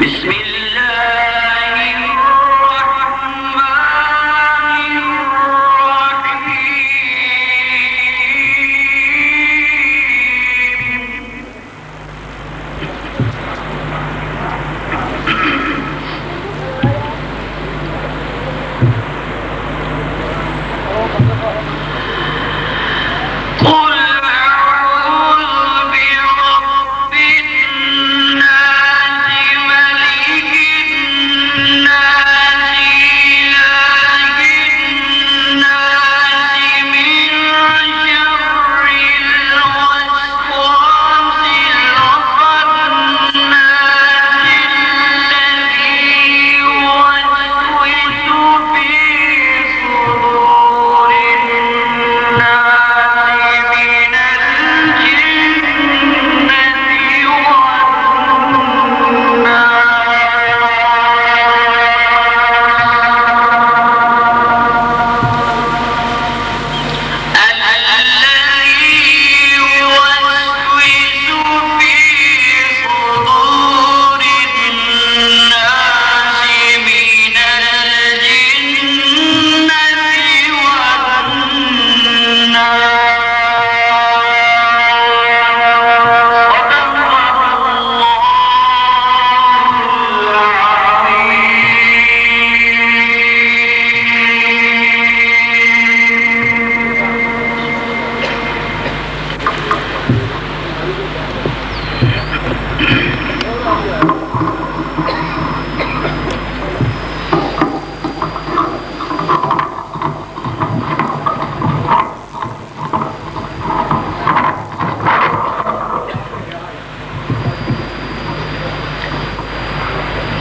بسم الله الرحمن الرحيم قل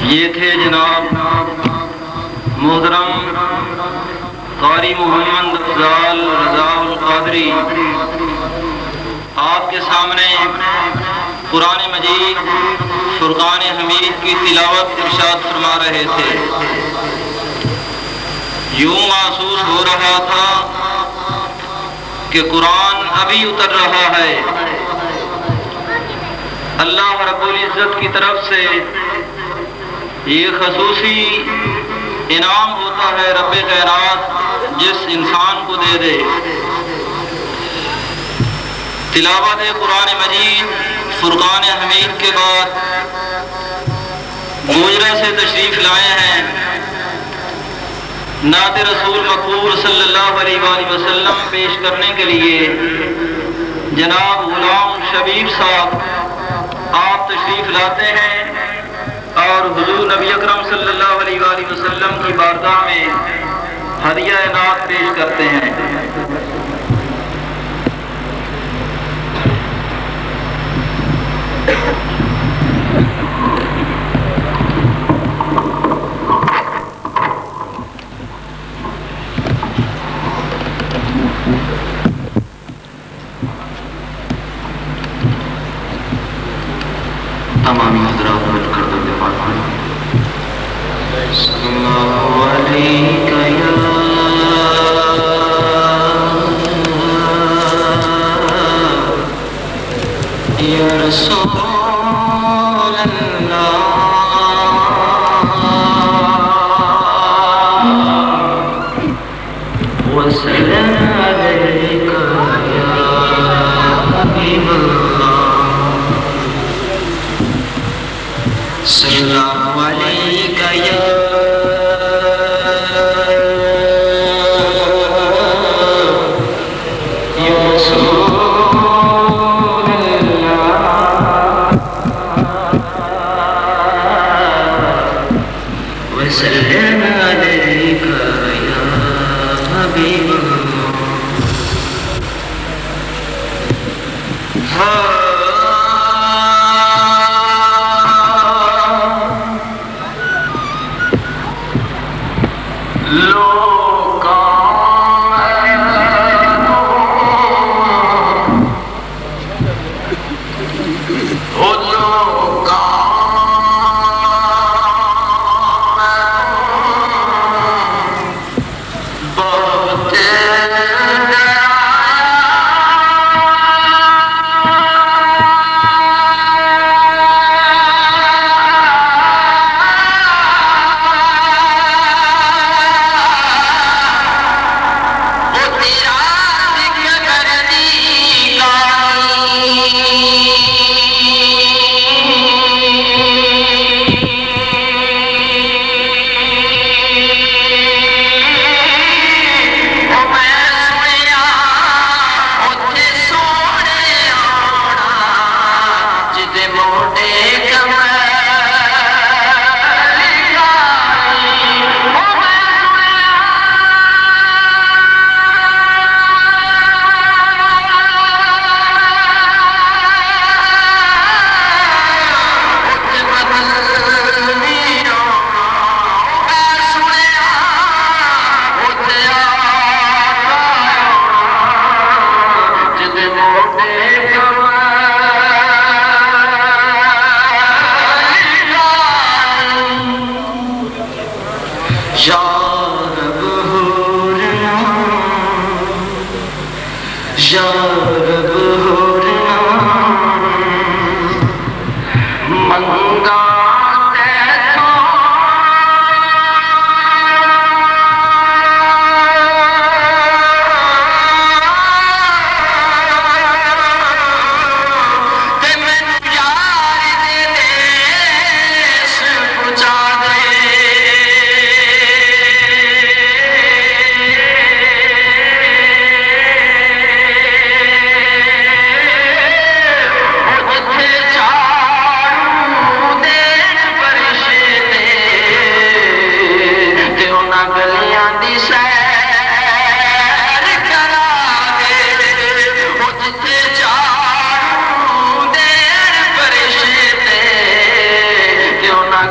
یہ تھے جناب محترم قاری محمد افضال رضا القادری، آپ کے سامنے قرآن مجید فرقان حمید کی تلاوت ارشاد فرما رہے تھے۔ یوں محسوس ہو رہا تھا کہ قرآن ابھی اتر رہا ہے۔ اللہ رب العزت کی طرف سے یہ خصوصی انعام ہوتا ہے رب خیرات جس انسان کو دے دے۔ تلاوت قرآن مجید فرقان حمید کے بعد گوجرہ سے تشریف لائے ہیں نعت رسول مقبول صلی اللہ علیہ وآلہ وسلم پیش کرنے کے لیے جناب غلام شبیب صاحب آپ تشریف لاتے ہیں اور حضور نبی اکرم صلی اللہ علیہ وآلہ وسلم کی بارگاہ میں ہدیہ نعت پیش کرتے ہیں۔ تمام حضرات مل کر درود پاک پڑھیں۔ صلی اللہ علیہ یا رسول اللہ وسلم علیک یا حبیب اللہ صلی اللہ علیہ یا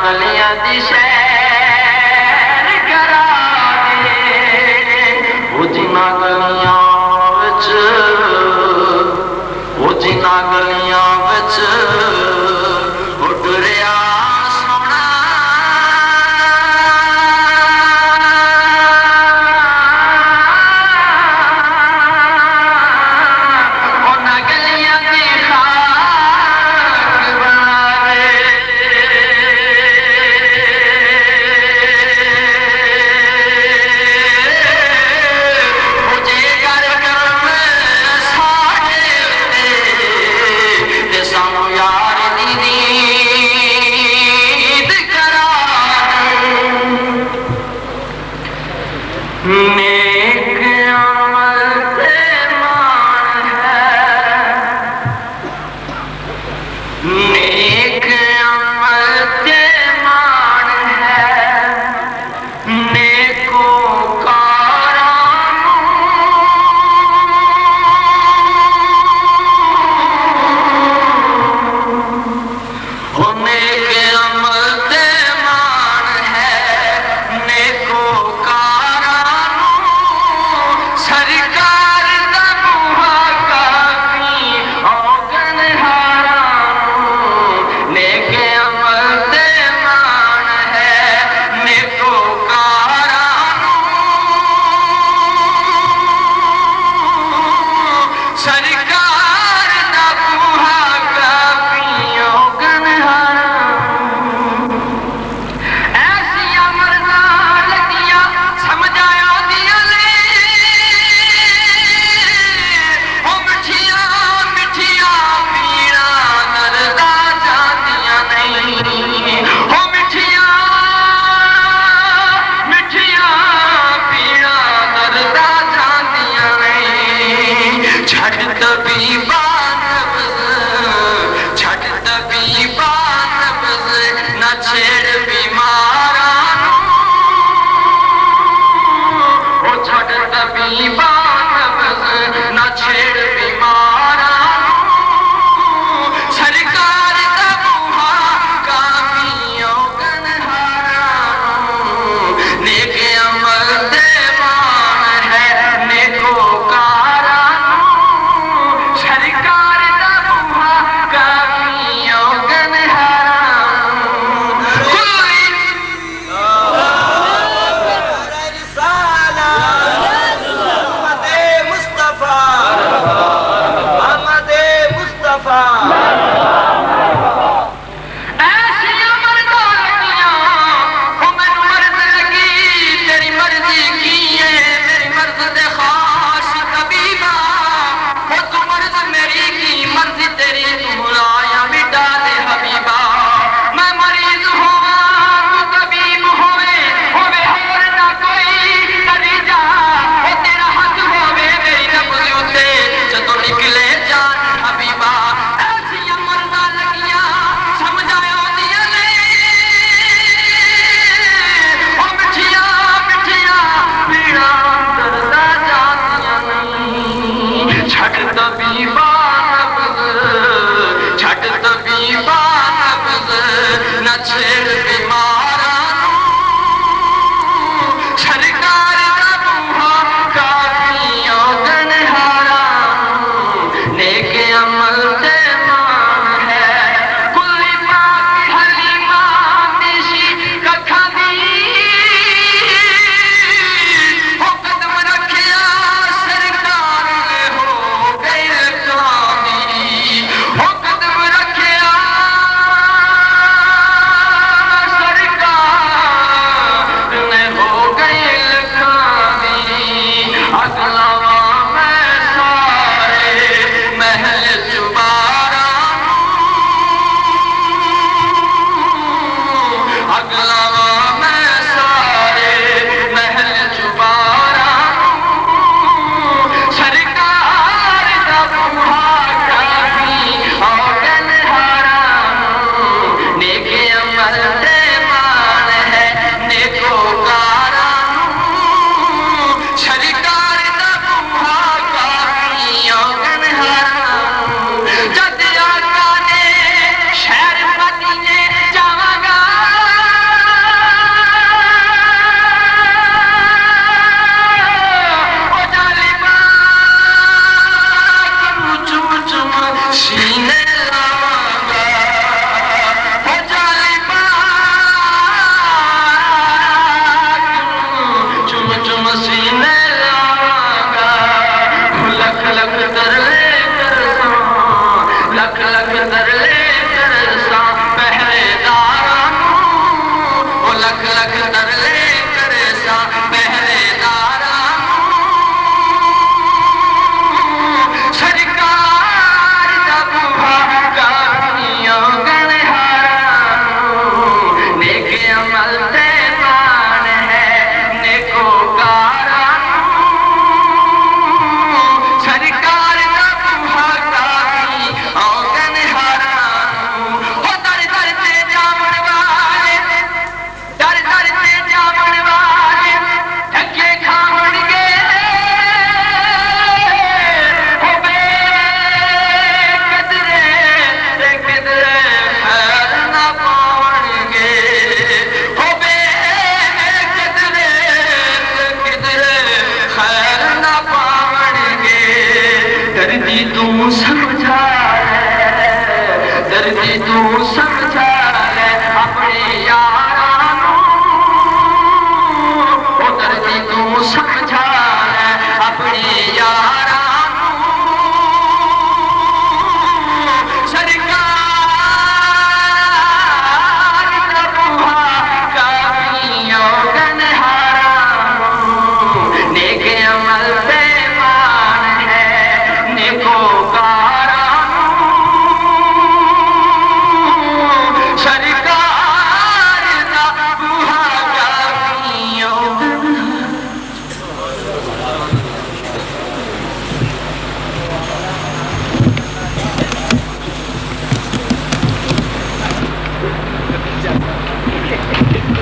گلیاں دی سیر کرا دے وہ جنہ گلیاں وچ وہ جنہ گلیاں وچ اٹھ رہا مجھے لکھ ترلے کرسا پہرے دارا سرکار دا بوہا کافیوں گنہارا نیک عمل تے مان ہے نیکوکارا سرکار دا بوہا کافیوں گنہارا ہو در در تے جامن والے در در تے جامن والے ٹھکے کھاون گے ہو بے قدرے تے قدرے خیر نہ پاون گے ہو بے قدرے تے قدرے خیر نہ پاون گے دردی تو سمجھا دردی تو سمجھا لے اپنے یارانوں او دردی تو سمجھا لے اپنے یارانوں سرکار دا بوہا کافیوں گنہارا نیک عمل تے مان ہے نیکوکارا سرکار دا بوہا کافیوں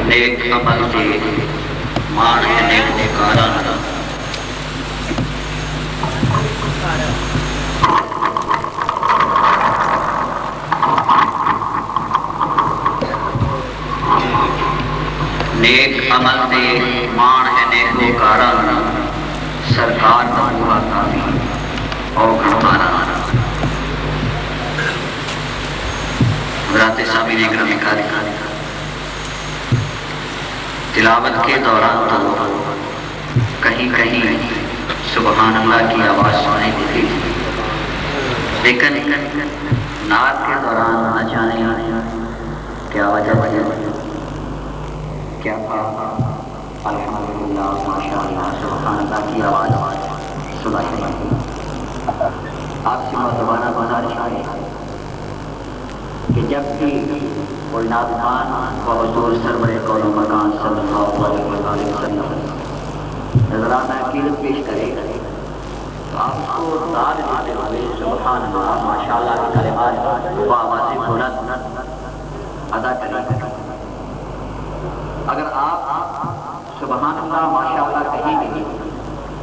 نیک عمل تے مان ہے نیکوکارا نیک عمل تے مان ہے نیکوکارا سرکار دا بوہا کافی او گنہارا حضرات سامعین گرامی تلاوت کے دوران تو کہیں کہیں سبحان اللہ کی آواز سنائی دیتی لیکن نعت کے دوران نہ جانے کیا وجہ ہے کیا الحمدللہ ماشاءاللہ سبحان اللہ کی آواز سنائی دیتی آپ سے مدبانہ گزارش ہے کہ جب بھی کوئی نادمان و حضور سرور قول و مکان صلی اللہ علیہ وسلم نظرانہ عقیدت پیش کرے تو آپ اس کو داد دیتے ہوئے سبحان اللہ ماشاءاللہ کی کلمات و آواز بلند ادا کریں اگر آپ سبحان اللہ ماشاءاللہ کہیں گے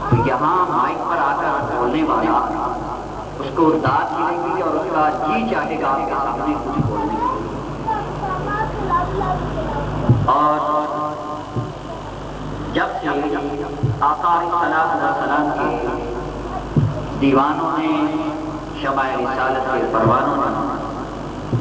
تو یہاں مائک پر آ کر بولنے والا اس کو داد ملے گی اور اس کا جی چاہے گا آپ کے سامنے کچھ بولنے کی اور جب سے آقا علیہ السلام کے دیوانوں نے شمع رسالت کے پروانوں نے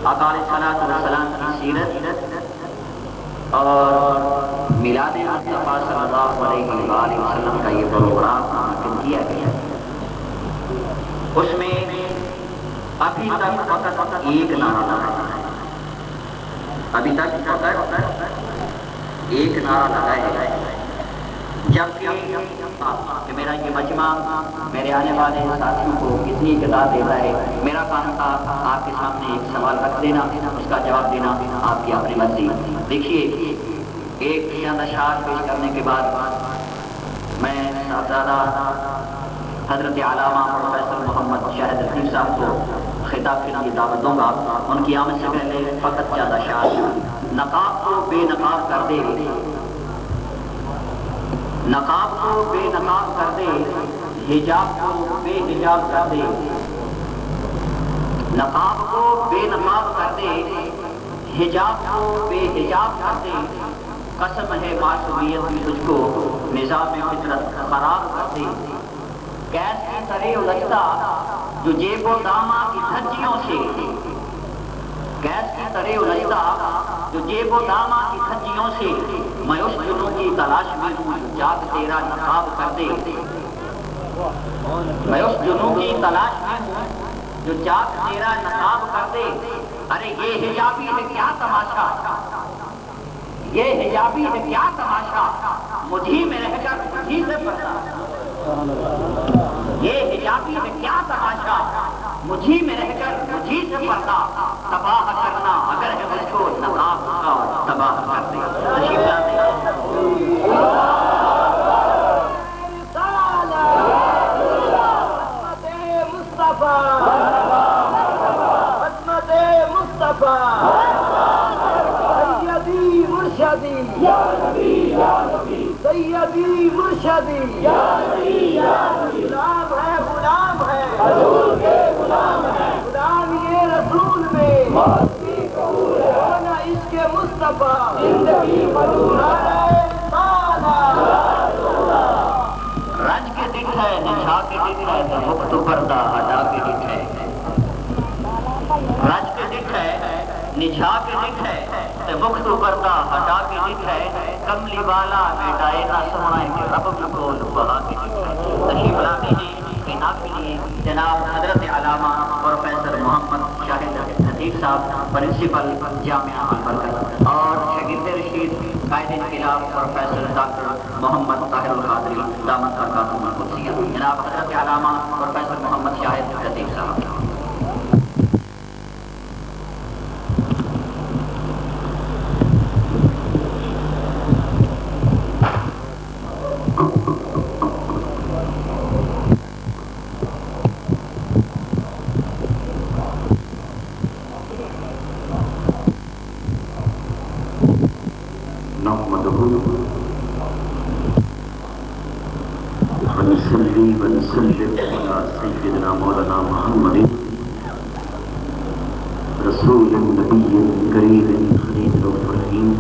آقا علیہ السلام کی سیرت اور میلاد مصطفیٰ صلی اللہ علیہ وسلم کا یہ پروگرام منعقد کیا گیا اس میں ابھی تک فقط ایک نعرہ لگا ہے ابھی تک فقط ایک نعرہ لگا ہے جبکہ میرا یہ مجمع میرے آنے والے ساتھیوں کو کتنی اطلاع دیتا ہے میرا کام تھا آپ کے سامنے ایک سوال رکھ دینا اس کا جواب دینا آپ کی اپنی مرضی دیکھیے ایک چند اشعار پیش کرنے کے بعد میں صاحبزادہ حضرت علامہ پروفیسر محمد شاہد لطیف صاحب کو خطاب کے لیے دعوت دوں گا ان کی آمد سے پہلے فقط چند اشعار نقاب کو بے نقاب کر دے نقاب کو بے نقاب کر دے حجاب کو بے حجاب کر دے نقاب کو بے نقاب کر دے حجاب کو بے حجاب کر دے قسم ہے معصومیت کی تجھ کو نظام فطرت خراب کر دے کیس کی طرح الجھتا جو جیب و دامہ کی دھجیوں سے کیس کی طرح الجھتا جو جیب و دامہ کی دھجیوں سے میں اس جنوں کی تلاش میں ہوں جاگ تیرا نقاب کر دے میں اس جنوں کی تلاش میں ہوں جو جاگ تیرا نقاب کر دے ارے یہ حجابی ہے کیا تماشا یہ حجابی ہے کیا تماشا، مجھی میں رہ کر مجھی سے پردہ، یہ حجابی ہے کیا تماشا، مجھی میں رہ کر مجھی سے پردہ، تباہ کرنا اگر ہے مجھ کو نقاب کا تباہ کر دے. تشریف لاتے ہیں. سیدی مرشدی غلام ہے غلام ہے غلام یہ رسول میں عشق مصطفیٰ زندگی رج کے دکھ ہے نچھا کے دکھ ہے مخت پردہ ہٹا کے دکھ ہے، رج کے دکھ ہے نچھا کے دکھ ہے مخت پردہ ہٹا کے دکھ ہے، کملی والا بیٹائے نہ سونا ہے کہ رب بھی بول بہا کے دکھ ہے. تشریف لاتے ہیں انعام کے لیے جناب حضرت علامہ پروفیسر محمد شاہد لطیف صاحب پرنسپل جامعہ البرکت، اور شاگرد رشید قائد انقلاب پروفیسر ڈاکٹر محمد طاہر القادری دامت برکاتہ القدسیہ. جناب حضرت علامہ پروفیسر محمد شاہد لطیف صاحب. ونسلم على سيدنا مولانا محمد رسول نبي كريم خليل الرحيم.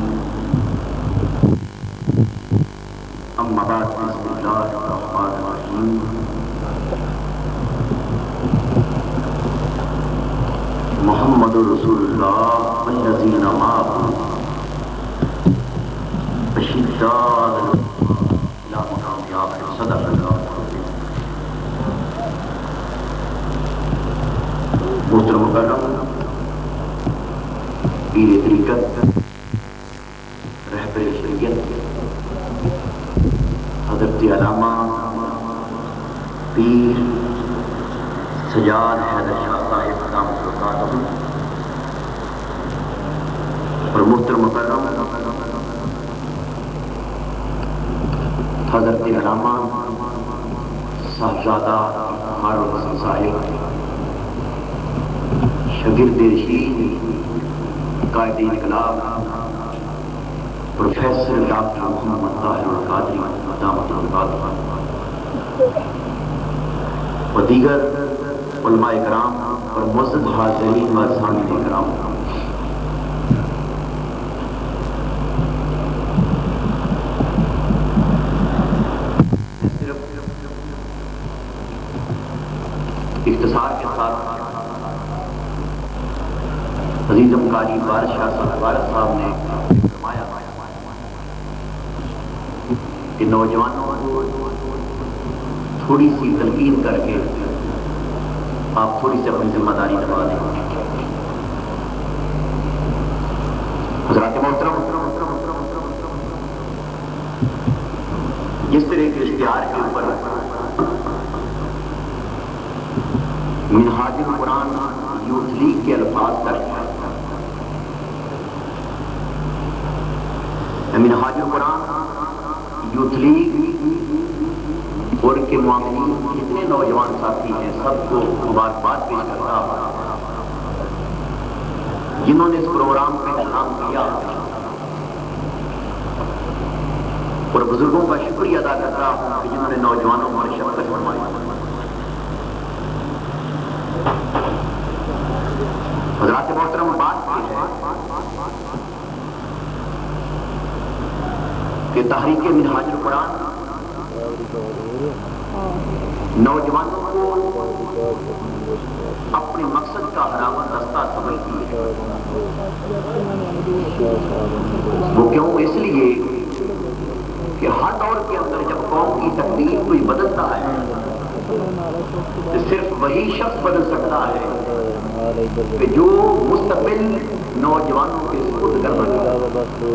أما بعد، بسم الله الرحمن الرحيم. محمد رسول الله والذين معه أشداء إلى مقام آخر. صدق الله. محترم مکرم پیر طریقت رہبر شریعت حضرت علامہ پیر سجاد حیدر شاہ صاحب دامت برکاتہ، اور محترم مکرم حضرت علامہ صاحبزادہ ہارون حسن صاحب شاگرد رشید قائد انقلاب پروفیسر ڈاکٹر محمد طاہر القادری دامت برکاتہ، و دیگر علماء کرام اور معزز حاضرین و سامعین کرام. صرف اختصار کے ساتھ عزیزم قاری وارث شاہ صاحب نے فرمایا کہ نوجوانوں کو تھوڑی سی تلقین کر کے آپ تھوڑی سی اپنی ذمہ داری نبھا دیں. حضرات محترم، جس طرح کے اشتہار کے اوپر منہاج القرآن یوتھ لیگ کے الفاظ درج ہیں، منہاج القرآن یوتھ لیگ اور ان کے معاملین جتنے نوجوان ساتھی ہیں سب کو مبارکباد پیش کرتا ہوں جنہوں نے اس پروگرام کا انتظام کیا، اور بزرگوں کا شکریہ ادا کرتا ہوں کہ جنہوں نے نوجوانوں پر شفقت فرمائی. حضرات محترم، بات یہ ہے کہ تحریک منہاج القرآن نوجوانوں کو اپنے مقصد کا حراوت رستہ سمجھتی ہے. وہ کیوں؟ اس لیے کہ ہر دور کے اندر جب قوم کی تقدیر کوئی بدلتا ہے کہ صرف وہی شخص بدل سکتا ہے کہ جو مستقبل نوجوانوں کے سپرد کرنا چاہتا ہے،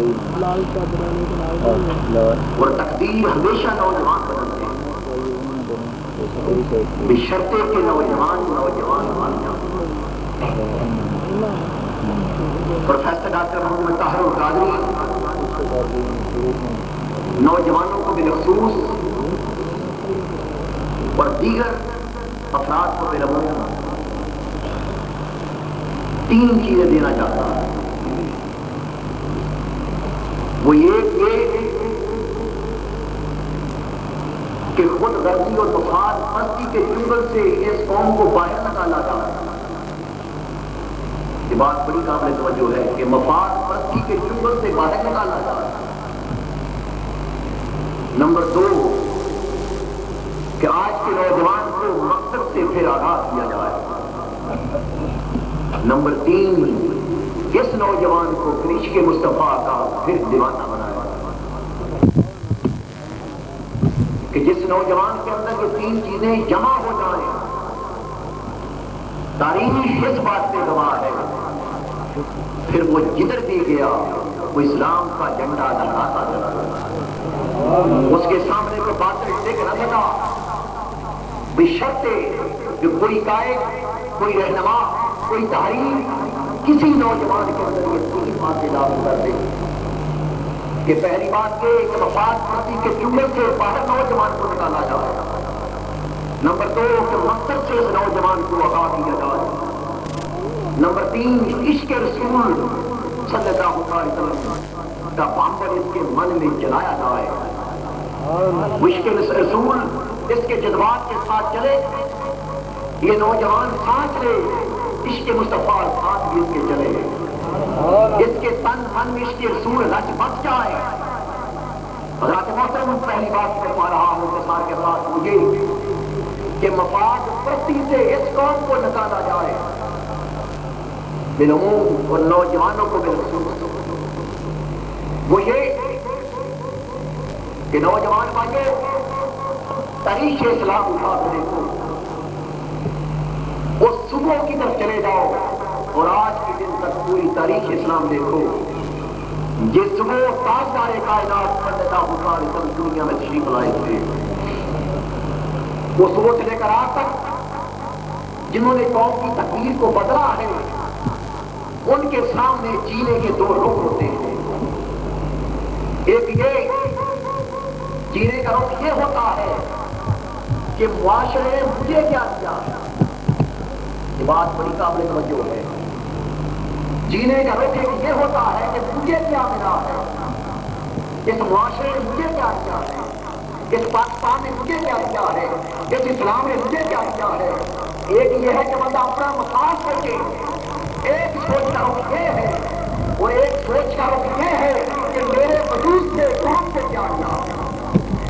اور تقدیر ہمیشہ نوجوان بدلتے ہیں بشرطے کہ نوجوان مان جائیں۔ پروفیسر ڈاکٹر محمد طاہر القادری نوجوانوں کو بالخصوص اور دیگر افراد کو بالعموم 3 چیزیں دینا چاہتا ہے۔ وہ یہ کہ خود غرضی اور مفاد پرستی کے چنگل سے اس قوم کو باہر نکالا جائے۔ یہ بات بڑی قابل توجہ ہے کہ مفاد پرستی کے چنگل سے باہر نکالا جائے۔ نمبر 2 کہ آج کے نوجوان کو مقصد سے پھر آغاز کیا جائے۔ نمبر 3 اس نوجوان کو عشق مصطفیٰ کا پھر دیوانہ بنایا کہ جس نوجوان کے اندر یہ 3 چیزیں جمع ہو جائیں، تاریخ اس بات پہ گواہ ہے، پھر وہ جدھر بھی گیا وہ اسلام کا جھنڈا لہراتا چلا گیا۔ اس کے سامنے کوئی باطل ٹک نہ سکا، بشرطے کہ کوئی قائد، کوئی رہنما، کوئی تحریر کسی نوجوان کے اندر یہ 3 باتیں لاگو کر دے کہ پہلی بات یہ کہ مفاد پرستی کے چنگل سے باہر نوجوان کو نکالا جائے۔ نمبر 2 کہ مقصد سے اس نوجوان کو آگاہ کیا جائے۔ نمبر 3 عشق رسول صلی اللہ علیہ وسلم کا پامبر اس کے من میں جلایا جائے۔ عشق رسول اس کے جذبات کے ساتھ چلے، یہ نوجوان سانچ لے، عشق مصطفیٰ ساتھ بھی اس کے چلے، اس کے تن من میں عشق رسول رچ بس جائے۔ حضرات محترم، پہلی بات فرما رہا ہوں اختصار کے ساتھ مجھے کہ مفاد پرستی سے اس قوم کو نکالا جائے بالعموم اور نوجوانوں کو بالخصوص۔ وہ یہ کہ نوجوان بھائیوں تاریخ اسلام اٹھا کر دیکھو، اس صبح کی طرف چلے جاؤ اور آج کے دن تک پوری تاریخ اسلام دیکھو۔ جس صبح تاجدار کائنات صلی اللہ علیہ وسلم دنیا میں تشریف لائے تھے، وہ صبح سے لے کر آج تک جنہوں نے قوم کی تقدیر کو بدلا ہے، ان کے سامنے جینے کے 2 رخ ہوتے ہیں۔ ایک یہ جینے کا رخ یہ ہوتا ہے کہ معاشرے نے مجھے کیا دیا، یہ بات بڑی قابل توجہ ہے۔ جینے کا رخ ایک یہ ہوتا ہے کہ مجھے کیا ملا ہے، اس معاشرے نے مجھے کیا دیا ہے، اس پاکستان نے مجھے کیا دیا ہے، اس اسلام نے مجھے کیا دیا ہے۔ ایک یہ ہے کہ بندہ اپنا مفاد کر کے ایک سوچ کا رخ یہ ہے، اور ایک سوچ کا رخ یہ ہے کہ میرے وجود سے قوم سے کیا ملا ہے،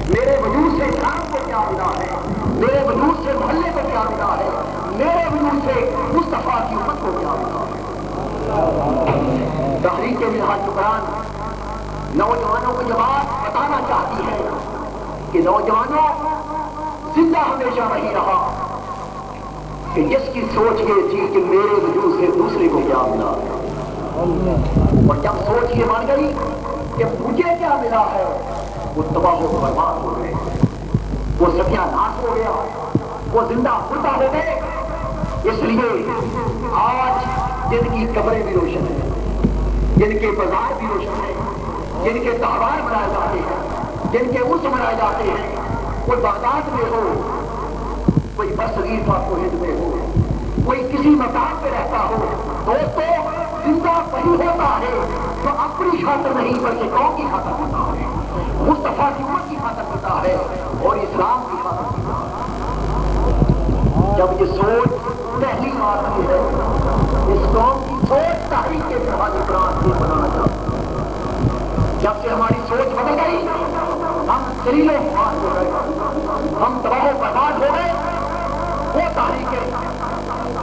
میرے وجود سے اسلام کو کیا ملا ہے، میرے وجود سے محلے کو کیا ملا ہے، میرے وجود سے مصطفیٰ کی امت کو کیا ملا ہے۔ تحریک منہاج شکران نوجوانوں کو یہ بات بتانا چاہتی ہے کہ نوجوانوں زندہ ہمیشہ نہیں رہا کہ جس کی سوچ یہ تھی کہ میرے وجود سے دوسرے کو کیا ملا، اور جب سوچ یہ بن گئی کہ مجھے کیا ملا ہے، وہ تباہ و برباد ہو گئے، وہ ستیہ ناش ہو گیا، وہ زندہ مردہ ہو گئے۔ اس لیے آج جن کی قبریں بھی روشن ہیں، جن کے بازار بھی روشن ہیں، جن کے تہوار منائے جاتے ہیں، جن کے عرس منائے جاتے ہیں، کوئی بغداد میں ہو، کوئی برصغیر پاک و ہند میں ہو، کوئی کسی مکان پہ رہتا ہو، دوستو زندہ وہی ہوتا ہے جو اپنی خاطر نہیں بلکہ قوم کی خاطر ہوتا ہے، مصطفیٰ کی امت کی خاطر ہوتا ہے اور اسلام کی خاطر ہوتا ہے۔ جب یہ سوچ پہلی بار آتی ہے، اس قوم کی سوچ تاریخ کے منہاج شکران سے بنانا چاہتا ہے۔ جب سے ہماری سوچ بدل گئی، ہم ذلیل و خوار ہو گئے، ہم تباہ و برباد ہو گئے۔ وہ تاریخیں،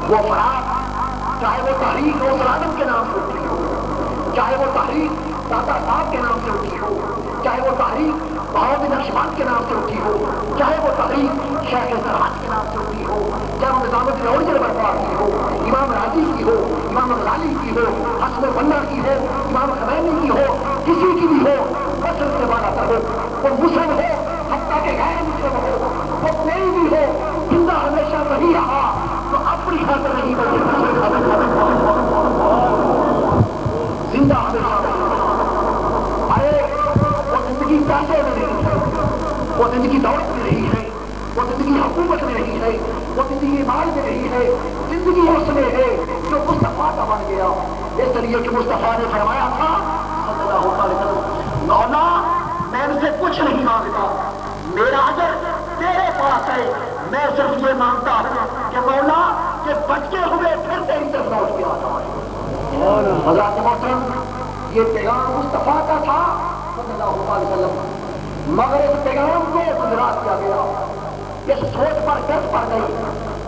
وہ افراد، چاہے وہ تحریک غوث العالم کے نام سے اٹھی ہو، چاہے وہ تحریک داتا صاحب کے نام سے اٹھی ہو، چاہے وہ تحریک بہاؤدین نقشبند کے نام سے اٹھی ہو، چاہے وہ تحریک کوئی شیخ سرحد کے نام سے ہوئی ہو، چاہے وہ نظام الدین اورنگزیب برپا کی ہو، امام راضی کی ہو، امام غزالی کی ہو، حسن بنا کی ہو، امام خمینی کی ہو، کسی کی بھی ہو، وصل سے بالا تر ہو، وہ مسلم ہو حتیٰ کہ غیر مسلم ہو، وہ کوئی بھی ہو، زندہ ہمیشہ وہی رہا تو اپنی خاطر نہیں بلکہ زندہ ہمیشہ وہی رہا۔ ارے وہ زندگی پیسے میں نہیں ہے، وہ زندگی دولت میں نہیں ہے، وہ زندگی حکومت میں نہیں ہے، وہ زندگی مال میں نہیں ہے، زندگی اس میں ہے جو مصطفیٰ کا بن گیا۔ اس لیے کہ مصطفیٰ نے فرمایا تھا صلی اللہ علیہ وسلم، مولا میں ان سے کچھ نہیں مانگتا، میرا اجر تیرے پاس ہے، میں صرف یہ مانگتا ہوں کہ مولا کہ بچے ہوئے پھر تیری طرف لوٹ کے آ جائے۔ حضرات محترم، یہ پیغام مصطفیٰ کا تھا صلی اللہ علیہ وسلم، مگر اس پیغام کو گزرا دیا گیا، اس سوچ پر گرد پڑ گئی،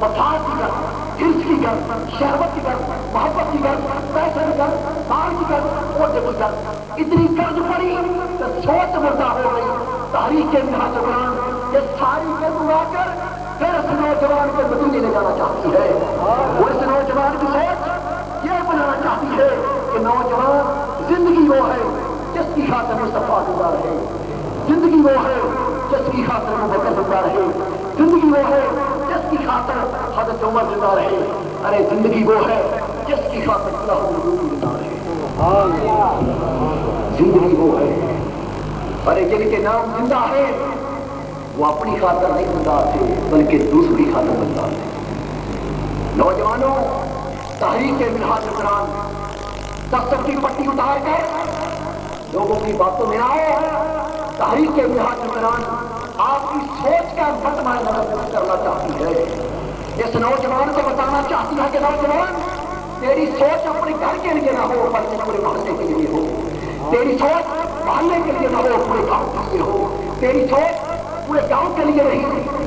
وفات کی گرد، حرص کی گرد، شہوت کی گرد، محبت کی گرد، پیسے کی گرد، مال کی گرد، عہدے کی گرد، اتنی گرد پڑی کہ سوچ مردہ ہو گئی۔ تحریک منہاج القرآن یہ ساری گرد اڑا کر پھر اس نوجوان کو مدینے لے جانا چاہتی ہے۔ وہ اس نوجوان کی سوچ یہ بنانا چاہتی ہے کہ نوجوان زندگی وہ ہے جس کی خاطر مصطفیٰ زندہ رہے، زندگی وہ ہے جس کی خاطر ابو بکر زندہ رہے، زندگی وہ ہے جس کی خاطر حضرت عمر زندہ رہے، ارے زندگی وہ ہے جس کی خاطر صلاح الدین زندہ رہے، زندگی وہ ہے۔ ارے جن کے نام زندہ ہے وہ اپنی خاطر نہیں زندہ تھے بلکہ دوسری خاطر زندہ تھے۔ نوجوانوں، تحریک منہاج القرآن دفتر کی پٹی اتار کر لوگوں کی باتوں میں آؤ۔ تحریک منہاج القرآن آپ کی سوچ کا مجمع نظر کرنا چاہتی ہے، اس نوجوان کو بتانا چاہتی ہے کہ نوجوان تیری سوچ اپنے گھر کے لیے نہ ہو بلکہ پورے محلے کے لیے ہو، تیری سوچ محلے کے لیے نہ ہو پورے گاؤں کے لیے ہو، تیری سوچ پورے گاؤں کے لیے نہیں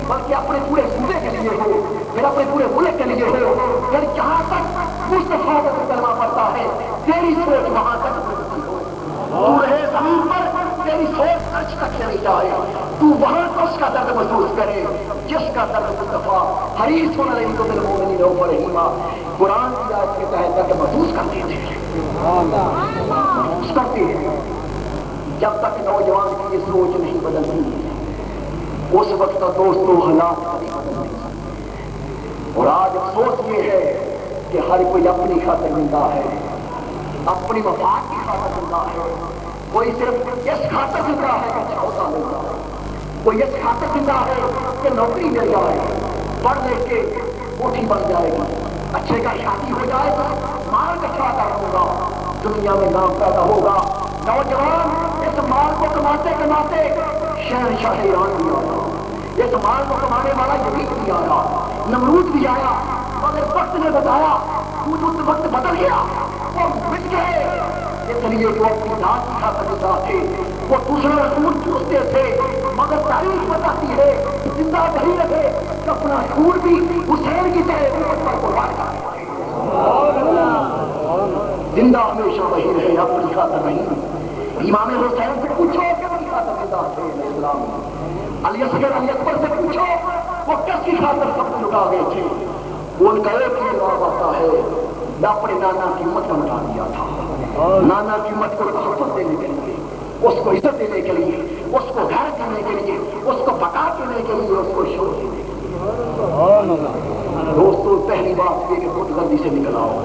بلکہ اپنے پورے صوبے کے لیے ہو، پھر اپنے پورے ملک کے لیے ہو، پھر جہاں تک مصطفیٰ کا کلمہ پڑتا ہے تیری سوچ وہاں تک پہنچتی ہو۔ تو رہے زمین پر تیری سوچ سچ تک چلی جائے، تو وہاں تو اس کا درد محسوس کرے جس کا درد مصطفیٰ حریص علیکم بالمؤمنین رؤوف رحیم قرآن کی آیت کے تحت درد محسوس کرتے تھے، محسوس کرتے ہیں۔ جب تک نوجوان کی یہ سوچ نہیں بدلتی اس وقت تو دوستوں حالات کبھی بدل نہیں سکتے۔ اور آج افسوس یہ ہے کہ ہر کوئی اپنی خاطر زندہ ہے، اپنی مفاد کی خاطر زندہ ہے، کوئی صرف اس خاطر زندہ ہے کہ اچھا ہوتا مل جائے، کوئی اس خاطر زندہ ہے کہ نوکری مل جائے، پڑھ لکھ کے کوٹھی بن جائے گی، اچھے کا شادی ہو جائے گا، مال اچھا ہوگا، دنیا میں نام پیدا ہوگا۔ نوجوان اس مال کو کماتے کماتے شہنشاہ ایران بھی آیا، اس مال کو کمانے والا یزید بھی آیا، نمرود بھی آیا، مگر وقت نے بتایا وقت بدل گیا، وہ مٹ گئے۔ اس لیے جو اپنی ذات کی خاطر زندہ تھے وہ دوسرے رسول پوچھتے تھے، مگر تاریخ بتاتی ہے زندہ وہی رہے کہ اپنا خون بھی حسین کی طرح امت پر قربان کر دے۔ زندہ ہمیشہ وہی رہے، اپنی خاطر نہیں۔ امام حسین سے پوچھو کہ اپنی خاطر زندہ تھے اسلام، علی اصغر علی اکبر سے پوچھو وہ کس کی خاطر سب کو لٹا گئے تھے، وہ ان کا ایک ہی جواب آتا ہے، میں اپنے نانا کی امت کو مٹا دیا تھا، نانا کی امت کو تحفظ دینے کے لیے، اس کو عزت دینے کے لیے، اس کو غیرت دینے کے لیے، اس کو بقا دینے کے لیے، اس کو شور دینے کے لیے۔ دوستو پہلی بات یہ کہ خود غرضی سے نکل آؤ،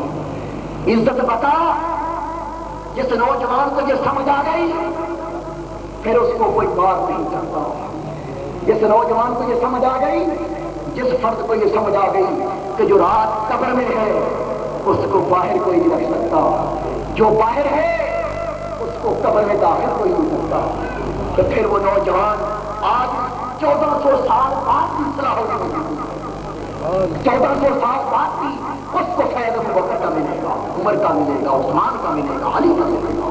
عزت بقا جس نوجوان کو یہ سمجھ آ گئی پھر اس کو کوئی بات نہیں کرتا، جس نوجوان کو یہ سمجھ آ گئی، جس فرد کو یہ سمجھ آ گئی کہ جو رات قبر میں ہے اس کو باہر کوئی نہیں رکھ سکتا، جو باہر ہے اس کو قبر میں داخل کوئی نہیں سکتا، تو پھر وہ نوجوان آج 1400 سال بعد بھی اصلاح ہو گئی، 1400 سال بعد بھی اس کو فیض ابو بکر کا ملے گا، عمر کا ملے گا، عثمان کا ملے گا، علی کا ملے گا،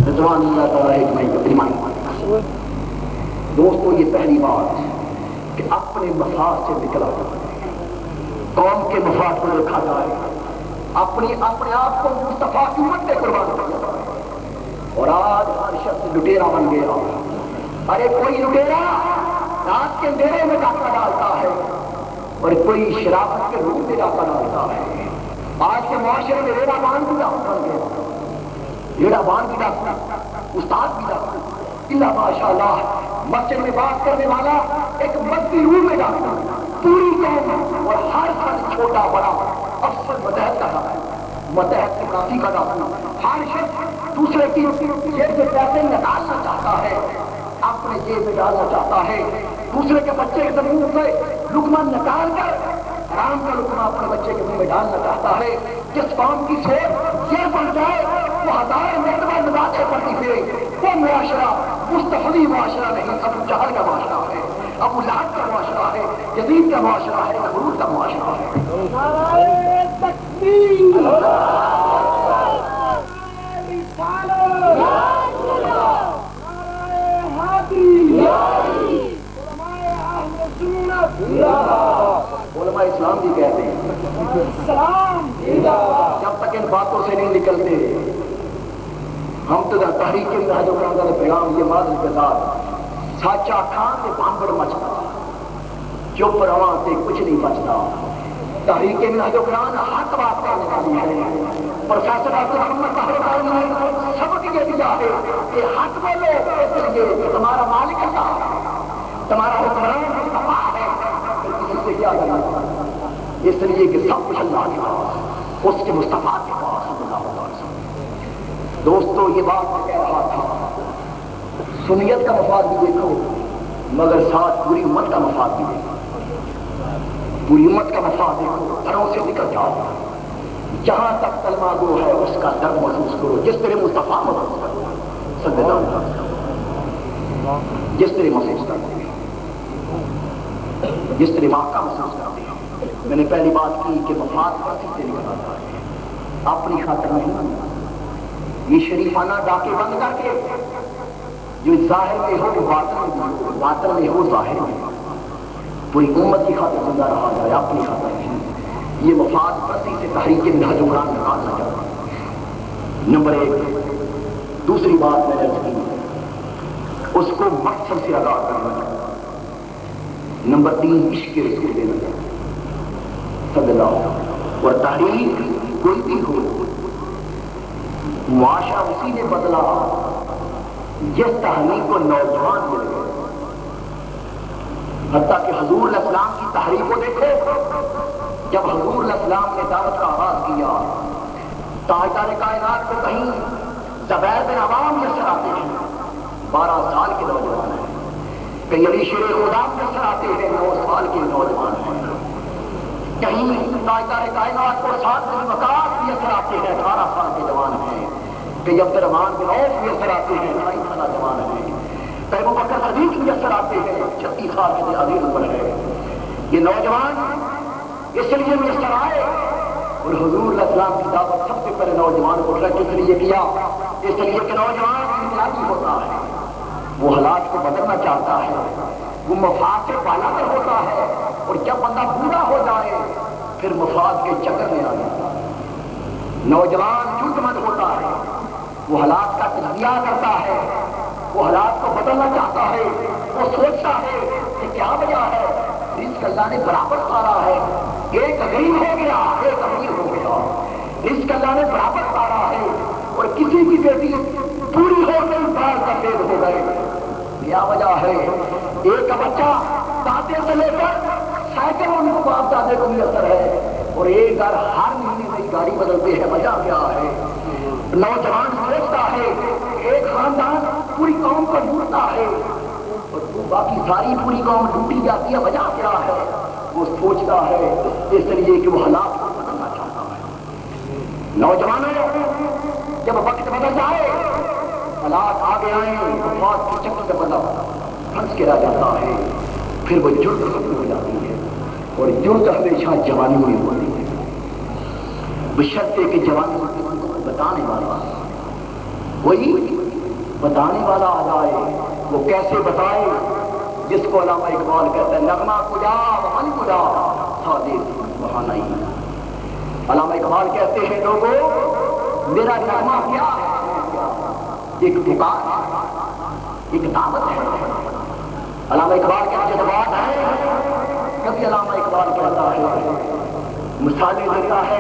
رضوان اللہ تعالیٰ اجمعین۔ دوستو یہ پہلی بات کہ اپنے مفاد سے نکلا جائے، قوم کے مفاد کو رکھا جائے، اپنے آپ کو مصطفیٰ کی امت پہ قربان کیا جائے۔ اور آج ہر شخص لٹیرا بن گیا، ارے کوئی لٹیرا رات کے اندھیرے میں ڈاکہ ڈالتا ہے اور کوئی شرافت کے روپ میں ڈاکہ ڈالتا ہے. آج کے معاشرے میں ریڑا بان بھی ڈاکہ بن گیا. ریڑا بان بھی ڈاکہ, استاد بھی ڈاکہ, اللہ ماشاء اللہ مسجد میں بات کرنے والا ایک مذہبی روح میں ڈاکہ, پوری قوم اور ہر فرد چھوٹا بڑا افسر متحد کا ڈاکہ, متحد سمراسی کا ڈاکہ. ہر شخص دوسرے کی جیب سے پیسے نکالنا چاہتا ہے, اپنے جیب میں ڈالنا چاہتا ہے. دوسرے کے بچے کے منہ سے لقمہ نکال کر حرام کا لقمہ اپنے بچے کے منہ میں ڈالنا چاہتا ہے. جس قوم کی سوچ یہ بن جائے وہ ہزار مرتبہ نمازیں پڑھتی پھرے, وہ معاشرہ مستفیض معاشرہ نہیں, ابو جہل کا معاشرہ ہے, ابو لہب کا معاشرہ ہے, یزید کا معاشرہ ہے, نمرود کا معاشرہ ہے. نعرہ تکبیر, نعرہ علماء اسلام بھی کہتے ہیں جب تک ان باتوں سے نہیں نکلتے ہم تو تحریک نہج القرآن کا پیغام یہ مادر کے ساتھ ساچا کھان کے پامبڑ مچتا, چپ رواں سے کچھ نہیں بچتا. تحریک نہج القرآن حق بات کرنے والی ہے. پروفیسر ڈاکٹر محمد طاہر نے سبق یہ دیا ہے کہ حق بولو, اس لیے کہ تمہارا مالک اللہ, تمہارا حکمران اللہ ہے, کسی سے کیا کرنا, اس لیے کہ سب کچھ اللہ کے پاس, اس کے مصطفیٰ کے پاس. دوستو یہ بات میں کہہ رہا تھا, سنیت کا مفاد بھی دیکھو مگر ساتھ پوری امت کا مفاد بھی دیکھو. پوری امت کا مفاد دیکھو, گھروں سے نکل جاؤ, جہاں تک کلمہ گو ہے اس کا درد محسوس کرو, جس طرح مصطفیٰ محسوس کرو, صلی اللہ علیہ وسلم جس طرح محسوس کرتے ہیں, جس طرح ماں کا محسوس کرتے ہیں. میں نے پہلی بات کی کہ مفاد پرسی سے نکل آتا ہے, اپنی خاطر نہیں. یہ شریفانہ ڈاکے بند کر کے جو ظاہر میں ہو باطن میں ہو ظاہر میں, پوری امت کی خاطر زندہ رہا جائے, اپنی خاطر نہیں. یہ مفاد پرسی سے تحریک نہج القرآن نکالنا چاہتا ہوں. نمبر 1. دوسری بات میں نے عرض کی اس کو مقصد سے ادا کرنا چاہتا ہوں. نمبر 3 عشق رسول دینا چاہتا ہوں صلی اللہ علیہ وسلم. اور تحریک کوئی بھی ہو, معاشرہ اسی نے بدلا جس تحریک کو نوجوان مل گئے. حتیٰ کہ حضور علیہ السلام کی تحریک کو دیکھو, جب حضور علیہ السلام نے دعوت کا آغاز کیا, تاجدار کائنات کو کہیں زبیر بن عوام یسر آتے ہیں, 12 سال کے نوجوان ہیں, کہیں علی شیر خدا یسر آتے ہیں, 9 سال کے نوجوان ہیں, کہیں تاجدار کائنات کو 7 بن وقاص یسر آتے ہیں, 18 سال کے جوان ہیں, کہیں عبد الرحمن بن عوف یسر آتے ہیں, 22 سال جوان ہیں, کہیں ابو بکر صدیق یسر آتے ہیں, 36 سال کے عظیم عمر ہے. یہ نوجوان اس لیے میسر آئے, اور حضور علیہ السلام کی دعوت سب سے پہلے نوجوان کو کس لیے کیا, اس لیے کہ نوجوان انقلابی ہوتا ہے, وہ حالات کو بدلنا چاہتا ہے, وہ مفاد سے بالا کر ہوتا ہے, اور جب بندہ بوڑھا ہو جائے پھر مفاد کے چکر میں آ جاتا ہے. نوجوان جرت مند ہوتا ہے, وہ حالات کا تجزیہ کرتا ہے, وہ حالات کو بدلنا چاہتا ہے, وہ سوچتا ہے کہ کیا وجہ ہے, رزق اللہ نے برابر پارا ہے, ایک غریب ہو گیا ایک امیر ہو گیا, رزق اللہ نے برابر پارا ہے, اور کسی کی بیٹی پوری ہو گئی بال سفید ہو گئے. کیا وجہ ہے, ایک کا بچہ داتے سے لے کر سائیکل ان کو باپ دادے کو میسر ہے, اور ایک گھر ہر مہینے نئی گاڑی بدلتے ہیں. وجہ کیا ہے, نوجوان سوچتا ہے ایک خاندان پوری قوم کو لوٹتا ہے اور باقی ساری پوری قوم لوٹی جاتی ہے. وجہ کیا ہے, وہ سوچتا ہے اس لیے کہ وہ حالات کو بدلنا چاہتا ہے. نوجوانوں جب وقت بدل جائے, حالات آگے آئیں, مفاد کے چکر سے بندہ پھنس کے رہ جاتا ہے, پھر وہ جرت ختم ہو جاتی ہے, اور جرت ہمیشہ جوانی میں ہوتی ہے, بشرطے کہ جوانی بتانے والا کوئی بتانے والا آ جائے. وہ کیسے بتائے, جس کو علامہ اقبال کہتا ہے نغمہ کجا وہاں کجا صادق وہاں نہیں. علامہ اقبال کہتے ہیں لوگوں میرا نغمہ کیا ہے, ایک پکار ہے, ایک دعوت ہے, علامہ اقبال کے جذبات ہیں. کبھی علامہ اقبال کہتا ہے، مثالیں دیتا ہے.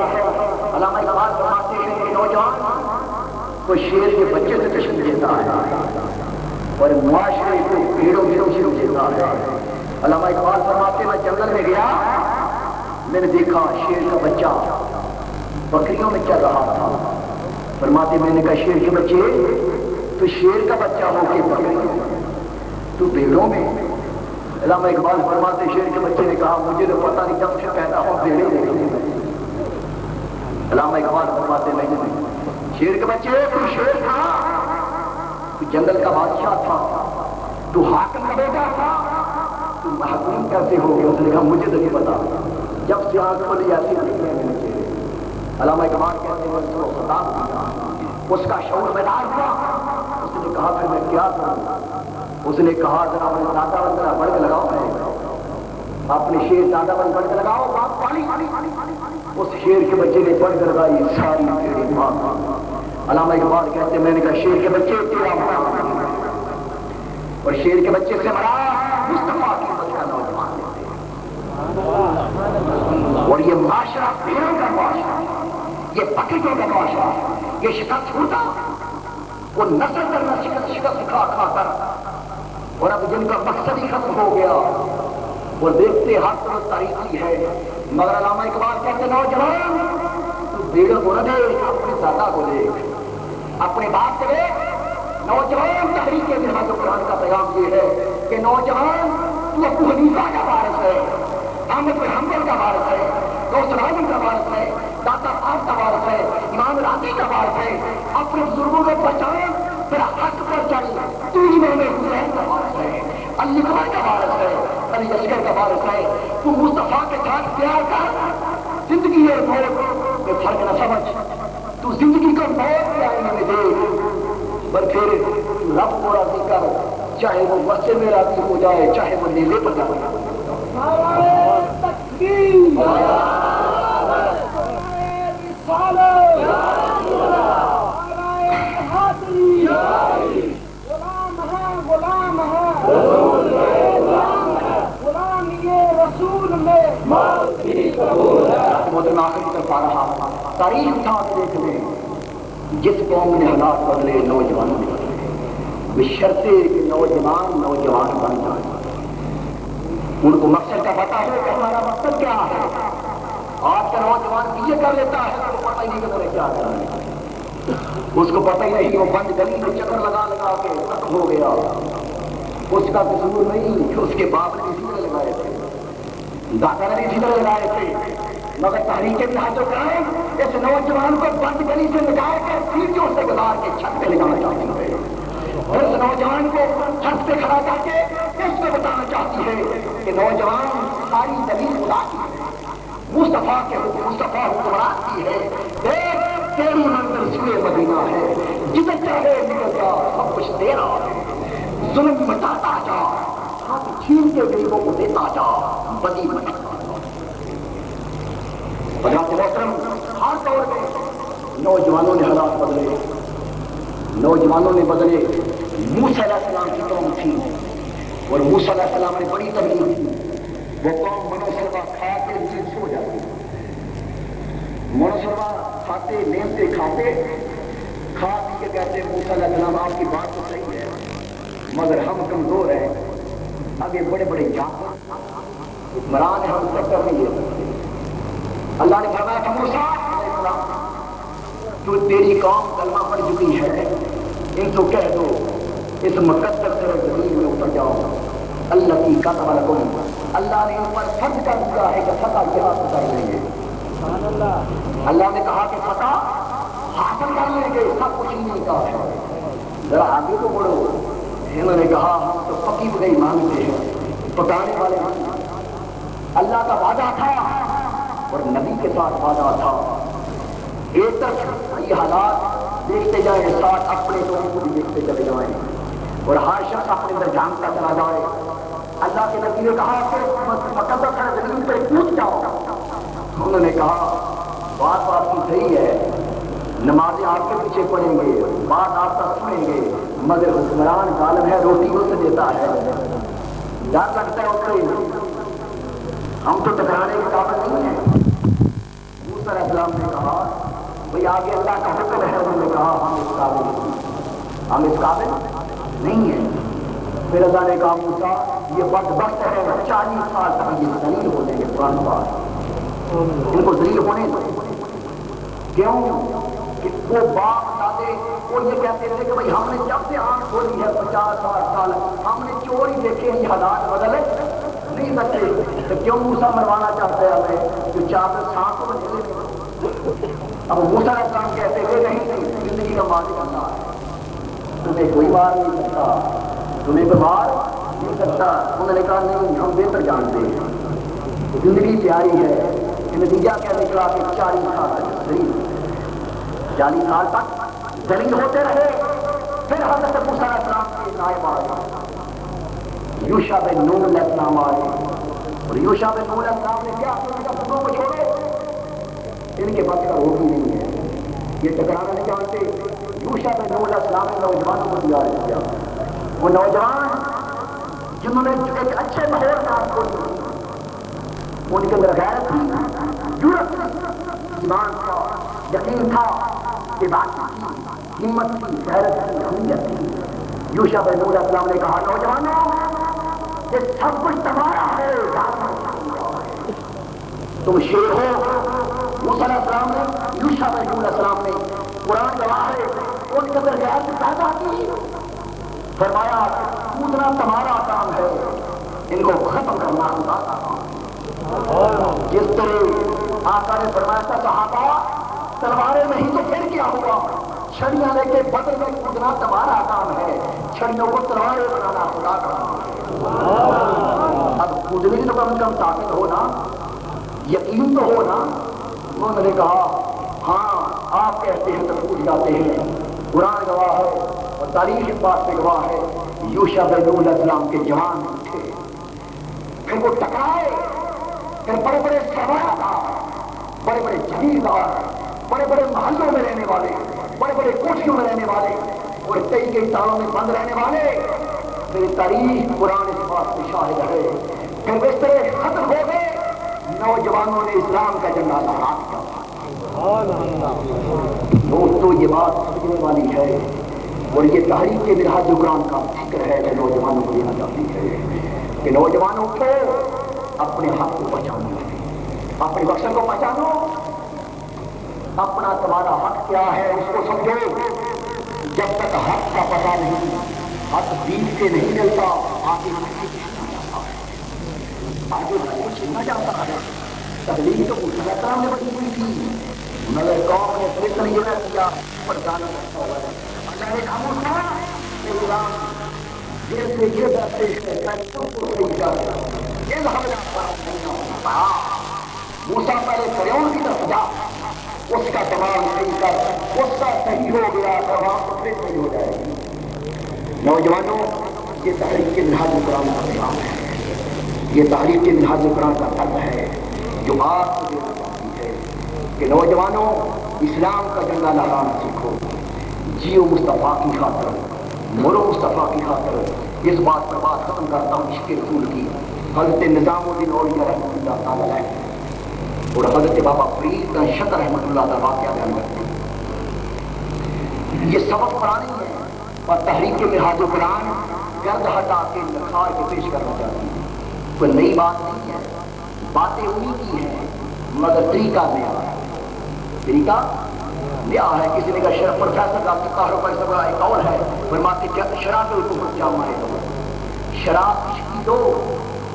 علامہ اقبال فرماتے ہیں کہ نوجوان کو شیر کے بچے سے تشبیہ دیتا ہے اور معاشرے کو بھیڑوں سے دیتا ہے. علامہ اقبال فرماتے میں جنگل میں گیا، میں نے دیکھا شیر کا بچہ بکریوں میں چل رہا تھا. فرماتے میں نے کہا شیر کے بچے تو شیر کا بچہ ہو کے بکریوں تو بھیڑوں میں. علامہ اقبال فرماتے شیر کے بچے نے کہا مجھے تو پتہ نہیں جب سے پیدا ہوں بھیڑیں دیکھنے میں. علامہ اقبال فرماتے نہیں، شیر کے بچے تو شیر تھا، تو جنگل کا بادشاہ تھا، تو حاکم کا بیٹا تھا، تو محکوم کیسے ہو گیا؟ اس نے کہا مجھے تو نہیں پتا، جب سے آنکھ کھولی ایسی نہیں ہے میرے چہرے. علامہ اقبال کہتے ہیں اس کو خطاب کیا، اس کا شعور بیدار ہوا. اس نے کہا پھر میں کیا کروں؟ اس نے کہا ذرا اپنے دادا ذرا بڑھ کے لگاؤ، اپنے شیر دادا بڑھ کے لگاؤ باپ والی. اس شیر کے بچے نے بڑھ کر لگائی ساری بھیڑیں باپ. علامہ اقبال کہتے ہیں میں نے کہا شیر کے بچے تیرا مرا، اور شیر کے بچے سے مرا مصطفیٰ کی بچ کا نوجوان. اور یہ معاشرہ بھیڑوں کا معاشرہ، یہ بکریوں کا معاشرہ، یہ شکست ہوتا وہ نسل در نسل شکست کھا کر، اور اب جن کا مقصد ہی ختم ہو گیا وہ دیکھتے ہر طرف تاریخی ہے. مگر علامہ اقبال کہتے نوجوان تو بھیڑوں کو نہ دیکھ، اپنے دادا کو دیکھ، اپنے باپ کو دیکھ. نوجوان تحریک جہاد و قرآن کا پیغام یہ ہے کہ نوجوان تو ابو حنیفہ کا وارث ہے، احمد بن حنبل کا وارث ہے، غوث العظم کا وارث ہے، داتا صاحب کا وارث ہے، امام راضی کا وارث ہے. اپنے بزرگوں کو پہچان پھر حق پر چل. تو امام حسین کا وارث ہے، علی اکبر کا وارث ہے، علی اصغر کا وارث ہے. تو مصطفیٰ کے ساتھ پیار کر. زندگی اور موت میں فرق نہ سمجھ، تو زندگی کو موت کے آئینے میں دیکھ، پر پھر رب کو راضی کر، چاہے وہ مسجد میں راضی ہو جائے چاہے وہ نیلے پر جائے. تاریخ اٹھا کے دیکھ لیں، جس قوم نے حالات بدلے نوجوانوں نے بدلے، بشرطے کہ نوجوان بن جائیں. ان کو مقصد کا پتہ ہے کہ ہمارا مقصد کیا ہے. آج کا نوجوان پیچھے کر لیتا ہے، اس کو پتہ ہی نہیں کہ میں نے کیا کرنا ہے. اس کو پتہ ہی نہیں، وہ بند گلی میں چکر لگا کے ختم ہو گیا. اس کا قصور نہیں، اس کے باپ نے اسی طرح لگائے تھے، دادا نے اسی طرح لگائے تھے. مگر تحریک جہاد و قرآن اس نوجوان کو بند گلی سے نکال کر سیڑھیوں سے گزار کے چھت پہ لے جانا چاہتی ہے. اور اس نوجوان کو چھت پہ کھڑا کر کے اس کو بتانا چاہتی ہے کہ نوجوان ساری دلیل خدا کی ہے، مصطفیٰ حکمران کی ہے. دیکھ تیری منزل سوئے مدینہ ہے، جدھر چاہے نکل جا سب کچھ تیرا ہے. ظلم مٹاتا جا، ہاتھ چھین کے غریبوں کو دیتا جا، بدی مٹاتا. محترم ہر طور پہ نوجوانوں نے حالات بدلے، نوجوانوں نے بدلے. موسیٰ علیہ السلام کی قوم تھی اور موسیٰ علیہ السلام نے بڑی تبلیغ کی. وہ قوم منوسلوا کھا کے نیند سو جاتی، منوسلوا کھاتے نیندتے کھاتے کھا پی کے کہتے موسیٰ علیہ السلام آپ کی بات تو صحیح ہے مگر ہم کمزور ہیں، آگے بڑے بڑے جانور حکمران ہیں، ہم ٹکر نہیں لے سکتے. اللہ نے فرمایا تھا موسیٰ علیہ السلام جو تیری قوم کلمہ پڑھ چکی ہے ان کو کہہ دو اس مقدس زمین میں اتر جاؤ. اللہ کی کتب لکم، اللہ نے ان پر فرض کر دیا ہے کہ فتح جہاد کر لیں گے. اللہ نے کہا کہ فتح حاصل کر لیں گے، سب کچھ نہیں کہا ہے. ذرا آگے تو بڑھو. انہوں نے کہا ہم تو پکی بگئی مانگتے ہیں، پکانے والے مانگتے. اللہ کا وعدہ تھا اور نبی کے ساتھ وعدہ تھا. ایک طرف یہ حالات دیکھتے جائیں، ساتھ اپنے لوگوں کو بھی دیکھتے چلے جائیں اور ہر شخص اپنے اندر جانتا چلا جائے. اللہ کے نبی نے کہا کہ مقدس ہے زمین پہ کود جاؤ. انہوں نے کہا بات آپ کی صحیح ہے، نمازیں آپ کے پیچھے پڑھیں گے، بات آپ کا سنیں گے، مگر حکمران ظالم ہے، روٹی اس سے دیتا ہے. ڈر لگتا ہے اترے ہم تو ٹکرانے کے قابل نہیں ہیں. موسیٰ علیہ السلام نے کہا بھئی آگے اللہ کا حکم ہے. انہوں نے کہا ہم اس قابل نہیں ہیں. پھر اللہ نے کہا موسیٰ یہ بدبخت ہے 40 سال تک یہ ذلیل ہونے کے قرآن پاس ان کو ذلیل ہونے دو. کیوں کہ وہ باپ دادے وہ یہ کہتے تھے کہ بھئی ہم نے جب سے آنکھ کھولی ہے 50-60 سال ہم نے چوری دیکھے ہیں حالات بدلے نہیں سکتے. تو کیوں موسیٰ مروانا چاہتا ہے ہمیں جو چاہتے سانپ کو بدلے. اب موسیٰ علیہ السلام کہتے تھے نہیں زندگی کا مالک اللہ ہے تمہیں کوئی بار نہیں سکتا تمہیں بیمار نہیں سکتا. انہوں نے کہا نہیں ہم بہتر جانتے ہیں زندگی پیاری ہے. نتیجہ کیا نکلا کہ 40 سال تک ذلیل 40 سال تک ذلیل ہوتے رہے. پھر حضرت موسیٰ علیہ السلام کے نائب آئے یوشع بن نون علیہ السلام آئے اور یوشع بن نون علیہ السلام نے کیا بزرگوں کو چھوڑے ان کے بس کا روک ہی نہیں ہے یہ ٹکرانا نہیں جانتے. یوشع بن نون علیہ السلام نے نوجوانوں کو دیا کیا وہ نوجوان جنہوں نے ایک اچھے ماحول میں آپ کو ان کے اندر غیرت تھی جرأت تھی ایمان تھا یقین تھا عبادت تھی ہمت تھی غیرت تھی اہمیت تھی. یوشع بن نون علیہ السلام نے کہا نوجوانوں یہ سب کچھ تمہارا ہے تم شیر ہو. موسیٰ علیہ السلام نے یوشع بن نون علیہ السلام نے قرآن گواہ ہے ان کے اندر غیرت پیدا کی. فرمایا کودنا تمہارا کام ہے ان کو ختم کرنا خدا کا کام. جس طرح آقا نے فرمایا تھا صحابہ تلواریں نہیں تو پھر کیا ہوگا چھڑیاں لے کے بدل میں کودنا تمہارا کام ہے چھڑیوں کو تلواریں بنانا خدا کا کام. اب کودنے کی تو کم کم طاقت ہو نا یقین تو ہو نا. انہوں نے کہا ہاں آپ کہتے ہیں تو کود جاتے ہیں. قرآن گواہ ہے اور تاریخ اس بات پہ گواہ ہے یوشع بن نون علیہ السلام کے جوان تھے. پھر وہ ٹکرائے پھر بڑے بڑے سربراہ بڑے بڑے جگیردار بڑے بڑے محلوں میں رہنے والے بڑے بڑے کوٹھیوں میں رہنے والے اور کئی تالوں میں بند رہنے والے. پھر تاریخ قرآن اس بات پہ شاہد ہے. پھر بسترے ختم ہو گئے نوجوانوں نے اسلام کا جھنڈا لہرا دیا. دوستو یہ بات سمجھنے والی ہے اور یہ تحریک کے منہاج قرآن کا فکر ہے کہ نوجوانوں کو دینا چاہتی ہے کہ نوجوانوں کو اپنے حق کو پہچانو اپنے مقصد کو پہچانو اپنا تمہارا حق کیا ہے اس کو سمجھو. جب تک حق کا پتہ نہیں حق بیچ سے نہیں ملتا آگے چھیننا چاہتا ہے. تبلیغ تو موسیٰ علیہ السلام نے بڑی ہوئی تھی مگر قوم نے فکر یہ نہ کیا پردانا رکھتا ہوا ہے. اللہ نے کہا موسیٰ دیر سے یہ پیش ہے موسیٰ پہلے فرعون کی طرف جا اس کا تمام صحیح کر اس کا صحیح ہو گیا تو وہاں پر پھر صحیح ہو جائے گی. نوجوانوں یہ تحریک کے منہاج قرآن کا پیغام ہے یہ تحریک کے منہاج قرآن کا طرز ہے جو آپ کو دینا چاہتی ہے کہ نوجوانوں اسلام کا جھنڈا لہرانا سیکھو. جیو مصطفیٰ کی خاطر مرو مصطفیٰ کی خاطر. اس بات پر بات ختم کرتا ہوں عشق رسول کی. حضرت نظام الدین اولیاء رحمۃ اللہ تعالیٰ علیہ اور حضرت بابا فرید شکر رحمۃ اللہ تعالیٰ واقعہ بیان کرتے ہیں. یہ سبق پرانی ہے اور تحریک کے منہاج قرآن گرد ہٹا کے نکھار کے پیش کرنا چاہتی ہے. کوئی نئی بات نہیں ہے باتیں انہیں کی ہیں مگر طریقہ نیا ہے. طریقہ نیا ہے. کسی نے کہا شرف پروفیسر ڈاکٹر کاروبار سے بڑا ایک اور ہے فرماتے شراب حکومت جامع ہے. شراب کی دو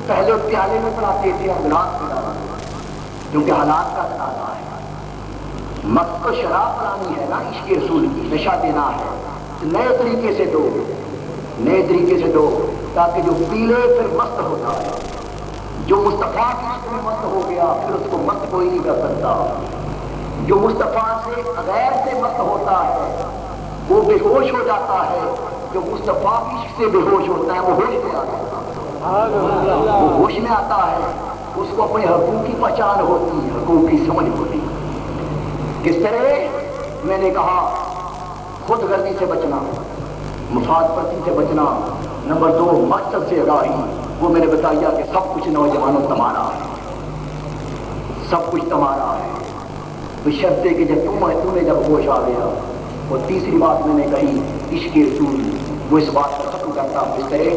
پہلے پیالے میں پڑھاتے تھے اب رات میں ڈالا کیونکہ حالات کا تقاضا ہے. مقصد کو شراب پلانی ہے نا عشق رسول کی نشہ دینا ہے. نئے طریقے سے دو نئے طریقے سے دو تاکہ جو پیلے پھر مست ہوتا ہے. جو مصطفیٰ کی عشق میں مست ہو گیا پھر اس کو مست کوئی نہیں کر سکتا. جو مصطفیٰ سے غیر سے مست ہوتا ہے وہ بے ہوش ہو جاتا ہے. جو مصطفیٰ کی عشق سے بے ہوش ہوتا ہے وہ ہوش میں آتا ہے. وہ ہوش میں آتا ہے اس کو اپنے حقوق کی پہچان ہوتی حقوق کی سمجھ ہوتی. کس طرح میں نے کہا خود غرضی سے بچنا مفاد پرستی سے بچنا. نمبر 2 مقصد سے آگاہی وہ میں نے بتایا کہ سب کچھ نوجوانوں تمہارا ہے، سب کچھ تمہارا ہے، بشرطے کہ جب تمہیں جب ہوش آ گیا۔ اور تیسری بات میں نے کہی عشق رسول، وہ اس بات کو ختم کرتا اس طرح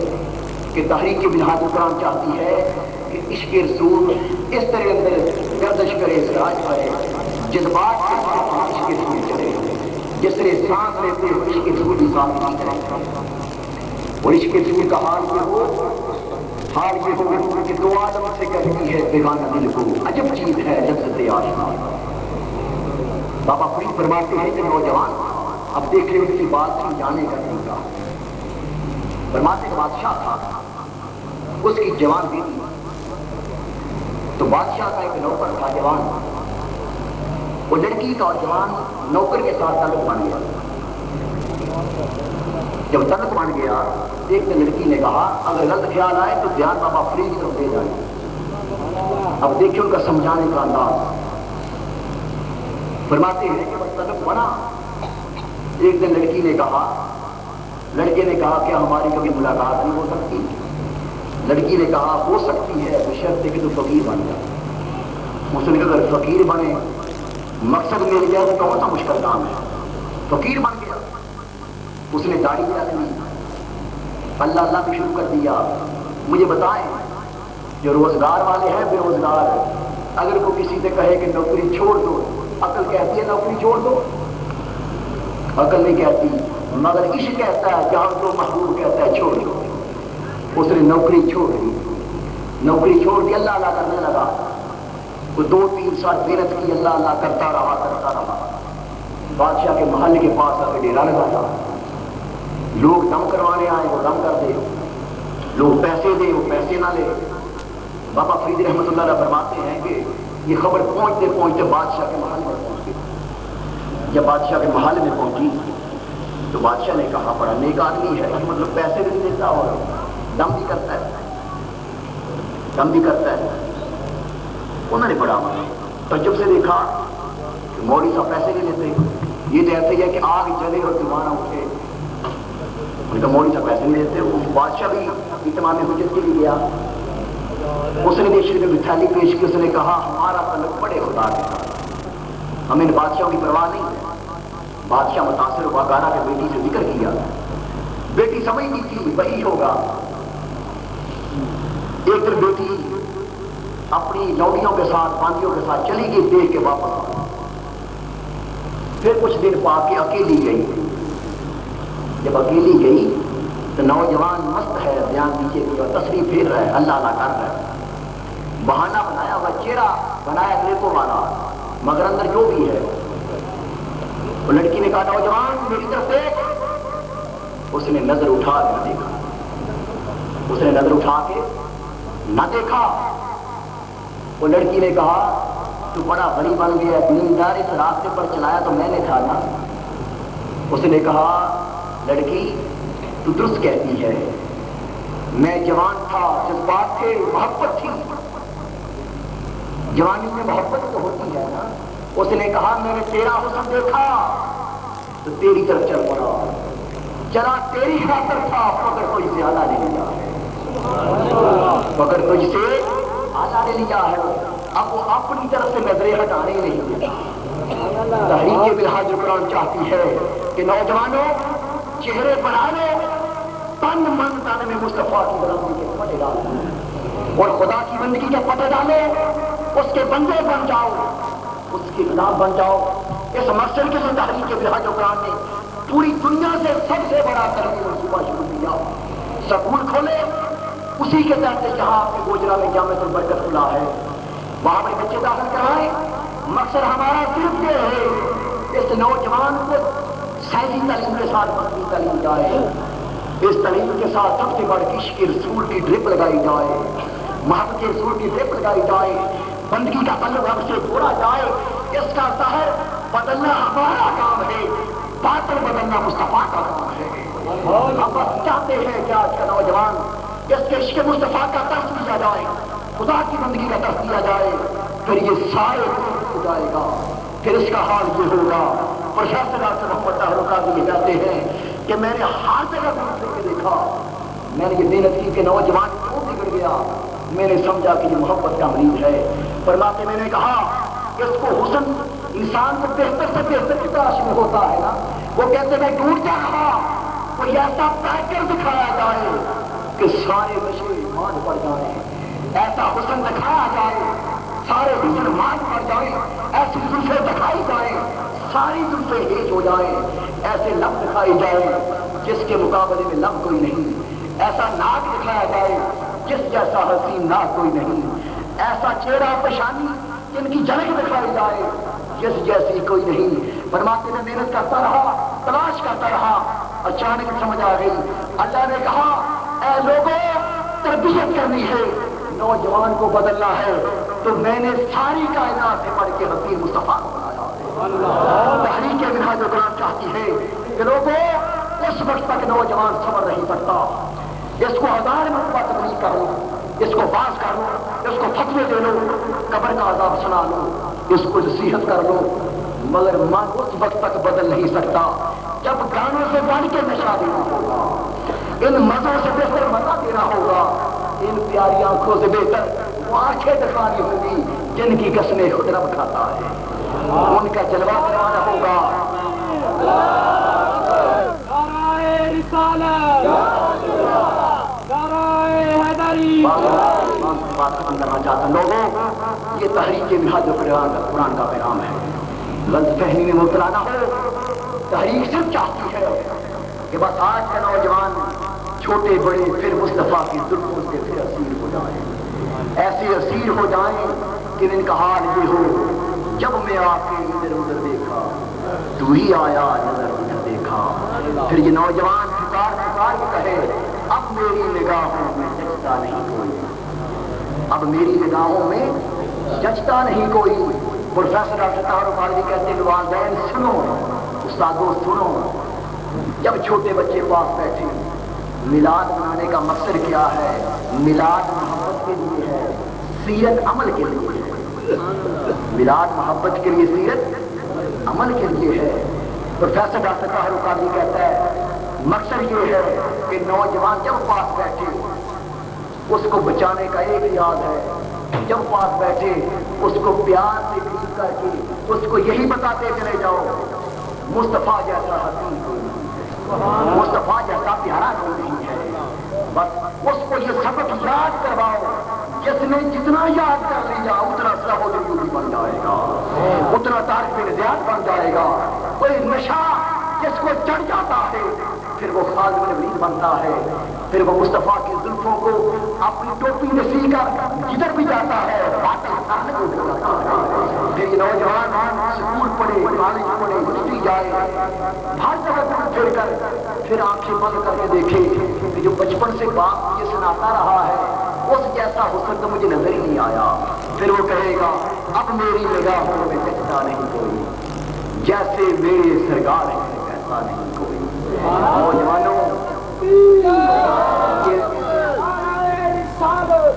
کہ تحریک منہاج القرآن چاہتی ہے کہ عشق رسول اس طرح اندر گردش کرے، سراج کرے، جذبات کے ساتھ عشق رسول چلے، جس طرح سانس لیتے ہو عشق رسول کی سانس نہیں کرے۔ اور عشق رسول کا حال یہ ہو کہ دو عالم سے کہتی ہے بیگانہ دل کو، عجب چیز ہے لذت آشنا۔ بابا فرید فرماتے ہیں کہ نوجوان اب دیکھ رہے اس کی بات کی جانے کا طریقہ، فرماتے بادشاہ تھا، اس کی جوان بیٹی، تو بادشاہ کا ایک نوکر تھا جوان، وہ لڑکی کا اور جوان نوکر کے ساتھ تعلق بن گیا۔ جب تعلق بن گیا ایک دن لڑکی نے کہا اگر غلط خیال آئے تو دھیان بابا فرید کی طرف دے جائے۔ اب دیکھیں ان کا سمجھانے کا انداز، فرماتے ہیں کہ بس تعلق بنا، ایک دن لڑکی نے کہا، لڑکے نے کہا کہ ہماری کبھی ملاقات نہیں ہو سکتی؟ لڑکی نے کہا ہو سکتی ہے بشرط کہ تو فقیر بن جائے۔ اس نے کہا اگر فقیر بنے مقصد مل جائے تو کون سا مشکل کام ہے؟ فقیر بن گیا، اس نے داڑھی رکھ لی، اللہ اللہ بھی شروع کر دیا۔ مجھے بتائیں جو روزگار والے ہیں بے روزگار، اگر کوئی کسی سے کہے کہ نوکری چھوڑ دو، عقل کہتی ہے نوکری چھوڑ دو؟ عقل نہیں کہتی، مگر عشق کہتا ہے، جہاں تو محبوب کہتا ہے چھوڑ دو۔ اس نے نوکری چھوڑ دی، نوکری چھوڑ دی، اللہ اللہ کرنے لگا۔ وہ 2-3 سال محنت کی، اللہ اللہ کرتا رہا۔ بادشاہ کے محل کے پاس آ کے ڈیرا لگا تھا، لوگ دم کروانے آئے وہ دم کر دے، لوگ پیسے دے وہ پیسے نہ لے۔ بابا فرید رحمۃ اللہ علیہ فرماتے ہیں کہ یہ خبر پہنچتے پہنچتے بادشاہ کے محل میں پہنچ گئی۔ جب بادشاہ کے محل میں پہنچی تو بادشاہ نے کہا بڑا نیک آدمی ہے، مطلب پیسے بھی دیتا اور دم بھی کرتا ہے، دم بھی کرتا ہے۔ انہوں نے بڑا تعجب سے دیکھا کہ مولوی صاحب پیسے نہیں لیتے، یہ تو ایسے ہی ہے کہ آگ جلے اور دیوانہ اٹھے۔ ان کا مولوی صاحب پیسے نہیں دیتے۔ وہ بادشاہ بھی اتمام حجت کے لیے گیا، اس نے دیکھ کے مٹھائی پیش کی، اس نے کہا ہمارا تعلق بڑے خدا کے ساتھ، ہمیں ان بادشاہوں کی پرواہ نہیں ہے۔ بادشاہ متاثر ہوا، گارا کے بیٹی سے ذکر کیا، بیٹی سمجھتی تھی وہی ہوگا۔ ایک دن بیٹی اپنی لوڈیوں کے ساتھ باندیوں کے ساتھ چلی گئی، دیکھ کے واپس آ، پھر کچھ دن پا کے اکیلی گئی۔ جب اکیلی گئی تو نوجوان مست ہے، دھیان دیجیے کہ تصریف پھیر رہا ہے، اللہ اللہ کر رہا ہے، بہانہ بنایا ہوا، چہرہ بنایا نیکو والا، مگر اندر جو بھی ہے۔ وہ لڑکی نے کہا نوجوان میری طرف دیکھ، اس نے نظر اٹھا کے نہ دیکھا، اس نے نظر اٹھا کے نہ دیکھا۔ وہ لڑکی نے کہا تو بڑا غریب بن گیا، دیندار اس راستے پر چلایا تو میں نے تھا نا۔ اس نے کہا لڑکی تو درست کہتی ہے، میں جوان تھا، جذبات تھے، محبت تھی، جوانی میں محبت تو ہوتی ہے نا۔ اس نے کہا میں نے تیرا حسن دیکھا تو تیری طرف چل پڑا، چلا تیری خاطر تھا، مگر کوئی زیادہ نہیں لیا ہے، مگر تجھ سے آلہ نے لیا ہے۔ اب وہ اپنی طرف سے نظریں ہٹانے نہیں دیتا۔ تحریک منہاج القرآن چاہتی ہے کہ نوجوانوں چہرے بنا لو، تن من تن میں مصطفیٰ کی غلامی کے پٹے ڈالو، اور خدا کی بندگی کے پٹے ڈالو، اس کے بندے بن جاؤ، اس کے غلام بن جاؤ۔ اس مقصد کے لیے تحریک منہاج القرآن نے پوری دنیا سے سب سے بڑا تعلیمی منصوبہ شروع کیا، سکول کھولے، اسی کے تحت جہاں آپ کے گوجرا میں جامعۃ البرکت کھلا ہے وہاں پر بچے داخل کروائیں۔ مقصد ہمارا صرف یہ ہے اس نوجوان کو سائنسی تعلیم کے ساتھ مذہبی تعلیم جائے، اس تعلیم کے ساتھ سب سے بڑھ عشق رسول کی ڈرپ لگائی جائے، محبت رسول کی ڈرپ لگائی جائے، بندگی کا تعلق ہم سے جوڑا جائے۔ اس کا ظاہر بدلنا ہمارا کام ہے، باطن بدلنا مصطفیٰ کا کام ہے۔ ہم بس چاہتے ہیں کہ آج کا نوجوان اس کے عشق مصطفیٰ کا درس دیا جائے، خدا کی بندگی کا درس دیا جائے، پھر یہ سارے ہو جائے گا، پھر اس کا حال یہ ہوگا۔ پرشاست ڈاکٹر محمد طاہر قاضی کہتے ہیں کہ میں نے ہر جگہ کے دیکھا، میں نے یہ محنت کی کہ نوجوان جو بھی بگڑ گیا، میں نے سمجھا کہ یہ محبت کا مریض ہے۔ فرماتے میں نے کہا اس کو حسن انسان کو بہتر سے بہتر کی تلاش میں ہوتا ہے نا، وہ کہتے میں ڈھونڈ کیا رہا، کوئی ایسا پیکر دکھایا جائے کہ سارے نشے مان پڑ جائیں، ایسا حسن دکھایا جائے سارے حسن مان پڑ جائیں، ایسی زلفیں دکھائی جائیں ساری زلفیں ہیج ہو جائیں، ایسے لب دکھائی جائے جس کے مقابلے میں لب کوئی نہیں، ایسا ناک دکھایا جائے جس جیسا حسین ناک کوئی نہیں، ایسا چہرہ پیشانی جن کی جھلک دکھائی جائے جس جیسی کوئی نہیں۔ فرماتے میں محنت کرتا رہا، تلاش کرتا رہا، اچانک سمجھ آ گئی، اللہ نے کہا اے لوگوں تربیت کرنی ہے، نوجوان کو بدلنا ہے، تو میں نے ساری کائنات سے بڑھ کے حسین مصطفیٰ کو بنایا۔ تحریک منہاج القرآن چاہتی ہے کہ لوگوں اس وقت تک نوجوان صبر نہیں کرتا، اس کو 1000 مرتبہ تبلیغ کر لو، اس کو باز کر لو، اس کو فتوے دے لو، قبر کا عذاب سنا لو، اس کو نصیحت کر لو، مگر من اس وقت تک بدل نہیں سکتا جب گانوں سے بڑھ کے نشہ دینا ہوگا، ان مزوں سے بہتر مزہ دینا ہوگا، ان پیاری آنکھوں سے بہتر وہ آنکھیں دکھانی ہوگی جن کی قسمیں خود رب کھاتا ہے، ان کا جلوہ کروانا ہوگا۔ بات ختم کرنا چاہتا ہوں لوگوں، یہ تحریک منہاج القرآن کا پیغام ہے، غلط فہمی میں مبتلا نہ ہو۔ تحریک صرف چاہتی ہے کہ بس آج کا نوجوان چھوٹے بڑے پھر مصطفیٰ کی زلفوں سے پھر اسیر ہو جائیں، ایسے اسیر ہو جائیں کہ ان کا حال یہ ہو جب میں آ کے ادھر ادھر دیکھا تو ہی آیا نظر ادھر دیکھا، پھر یہ نوجوان پکار پکار کے کہے اب میری نگاہوں میں جچتا نہیں کوئی، اب میری نگاہوں میں جچتا نہیں کوئی۔ پروفیسر ڈاکٹر طاہر قادری کہتے ہیں والدین سنو، استادوں سنو، جب چھوٹے بچے پاس بیٹھے میلاد منانے کا مقصد کیا ہے؟ میلاد محبت کے لیے ہے، سیرت عمل کے لیے ہے، میلاد محبت کے لیے، سیرت عمل کے لیے ہے۔ پروفیسر ڈاکٹر طاہر قادری کہتا ہے مقصد یہ ہے کہ نوجوان جب پاس بیٹھے اس کو بچانے کا ایک یاد ہے، جب پاس بیٹھے اس کو پیار سے گریب کر کے اس کو یہی بتاتے چلے جاؤ مصطفیٰ جیسا حسین کوئی نہیں، مصطفیٰ جیسا پیارا کوئی نہیں ہے، بس اس کو یہ سبق یاد کرواؤ، جس نے جتنا یاد کر لیا اتنا صلاح الدین بن جائے گا، اتنا طارق زیاد بن جائے گا۔ کوئی نشہ جس کو چڑھ جاتا ہے پھر وہ خالد بن ولید بنتا ہے، پھر وہ مصطفیٰ کی زلفوں کو اپنی ٹوپی میں سی کر جدھر بھی جاتا ہے باتیں کرنے کو ہو جاتا ہے۔ پھر یہ نوجوان اسکول پڑھے، کالج پڑھے، یونیورسٹی جائے، ہر جگہ گھوم پھر کر پھر آنکھیں بند کر کے دیکھے کہ جو بچپن سے باپ مجھے سناتا رہا ہے اس جیسا حسن تو مجھے نظر ہی نہیں آیا، پھر وہ کہے گا اب میری نگاہوں میں جچتا نہیں کوئی، جیسے میرے سرکار ہے ویسا نہیں کوئی۔ نوجوانوں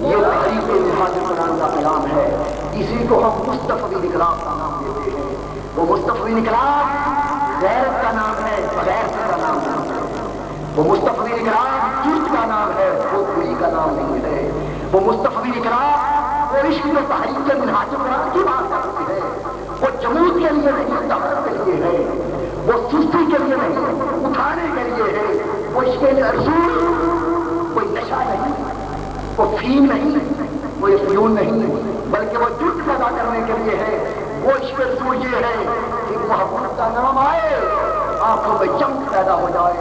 یہ تحریک منہاج القرآن کا پیغام ہے، اسی کو ہم مصطفی انقلاب کا نام دیتے ہیں۔ وہ مصطفی انقلاب غیرت کا نام ہے، بغیرت کا نام نہیں ہے، وہ مصطفی انقلاب جرت کا نام ہے، خودگوئی کا نام نہیں ہے، وہ مصطفی انقلاب وہ عشق و تحریک منہاج القرآن کی بات کرتی ہے، وہ جمود کے لیے نہیں دعوت کے لیے ہے، وہ سستی کے لیے نہیں اٹھانے کے لیے ہے، وہ عشق رسول کوئی نشہ نہیں، وہ فیم نہیں، وہ فیون نہیں، بلکہ وہ جرت پیدا کرنے کے لیے ہے۔ وہ عشق رسول یہ ہے کہ محبوب کا نام آئے آنکھوں میں چمک پیدا ہو جائے،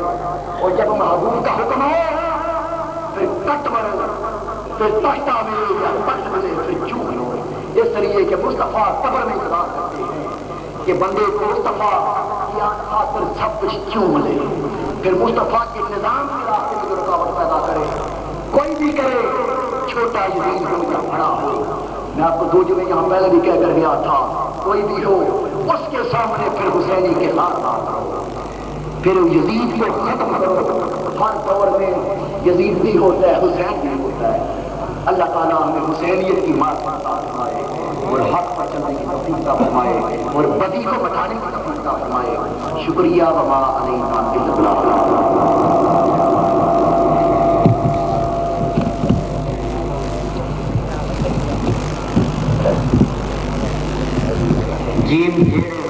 اور جب محبوب کا حکم آئے پھر کٹ مرے، پھر تختہ ملے یا پٹ ملے پھر چوم لو۔ اس طریقے کے مصطفیٰ قبر میں انتظار کرتے ہیں کہ بندے کو مصطفیٰ کی خاطر سب کچھ چوم لے، پھر مصطفیٰ کے نظام کے راستے میں جو رکاوٹ پیدا کرے، کوئی بھی کرے، چھوٹا یزید ہو یا بڑا ہو۔ میں آپ کو دو جمعے یہاں پہلے بھی کہہ کر گیا تھا، کوئی بھی ہو اس کے سامنے پھر حسینی کے ساتھ بات کرو، پھر یزید کو ختم کرو۔ ہر دور میں یزید بھی ہوتا ہے، حسین بھی ہوتا ہے۔ اللہ تعالیٰ ہمیں حسینیت کی مات عطا فرمائے اور حق پر چلنے کی توفیق عطا فرمائے اور بدی کو مٹانے کی توفیق عطا فرمائے۔ شکریہ وما علینا الا البلاغ۔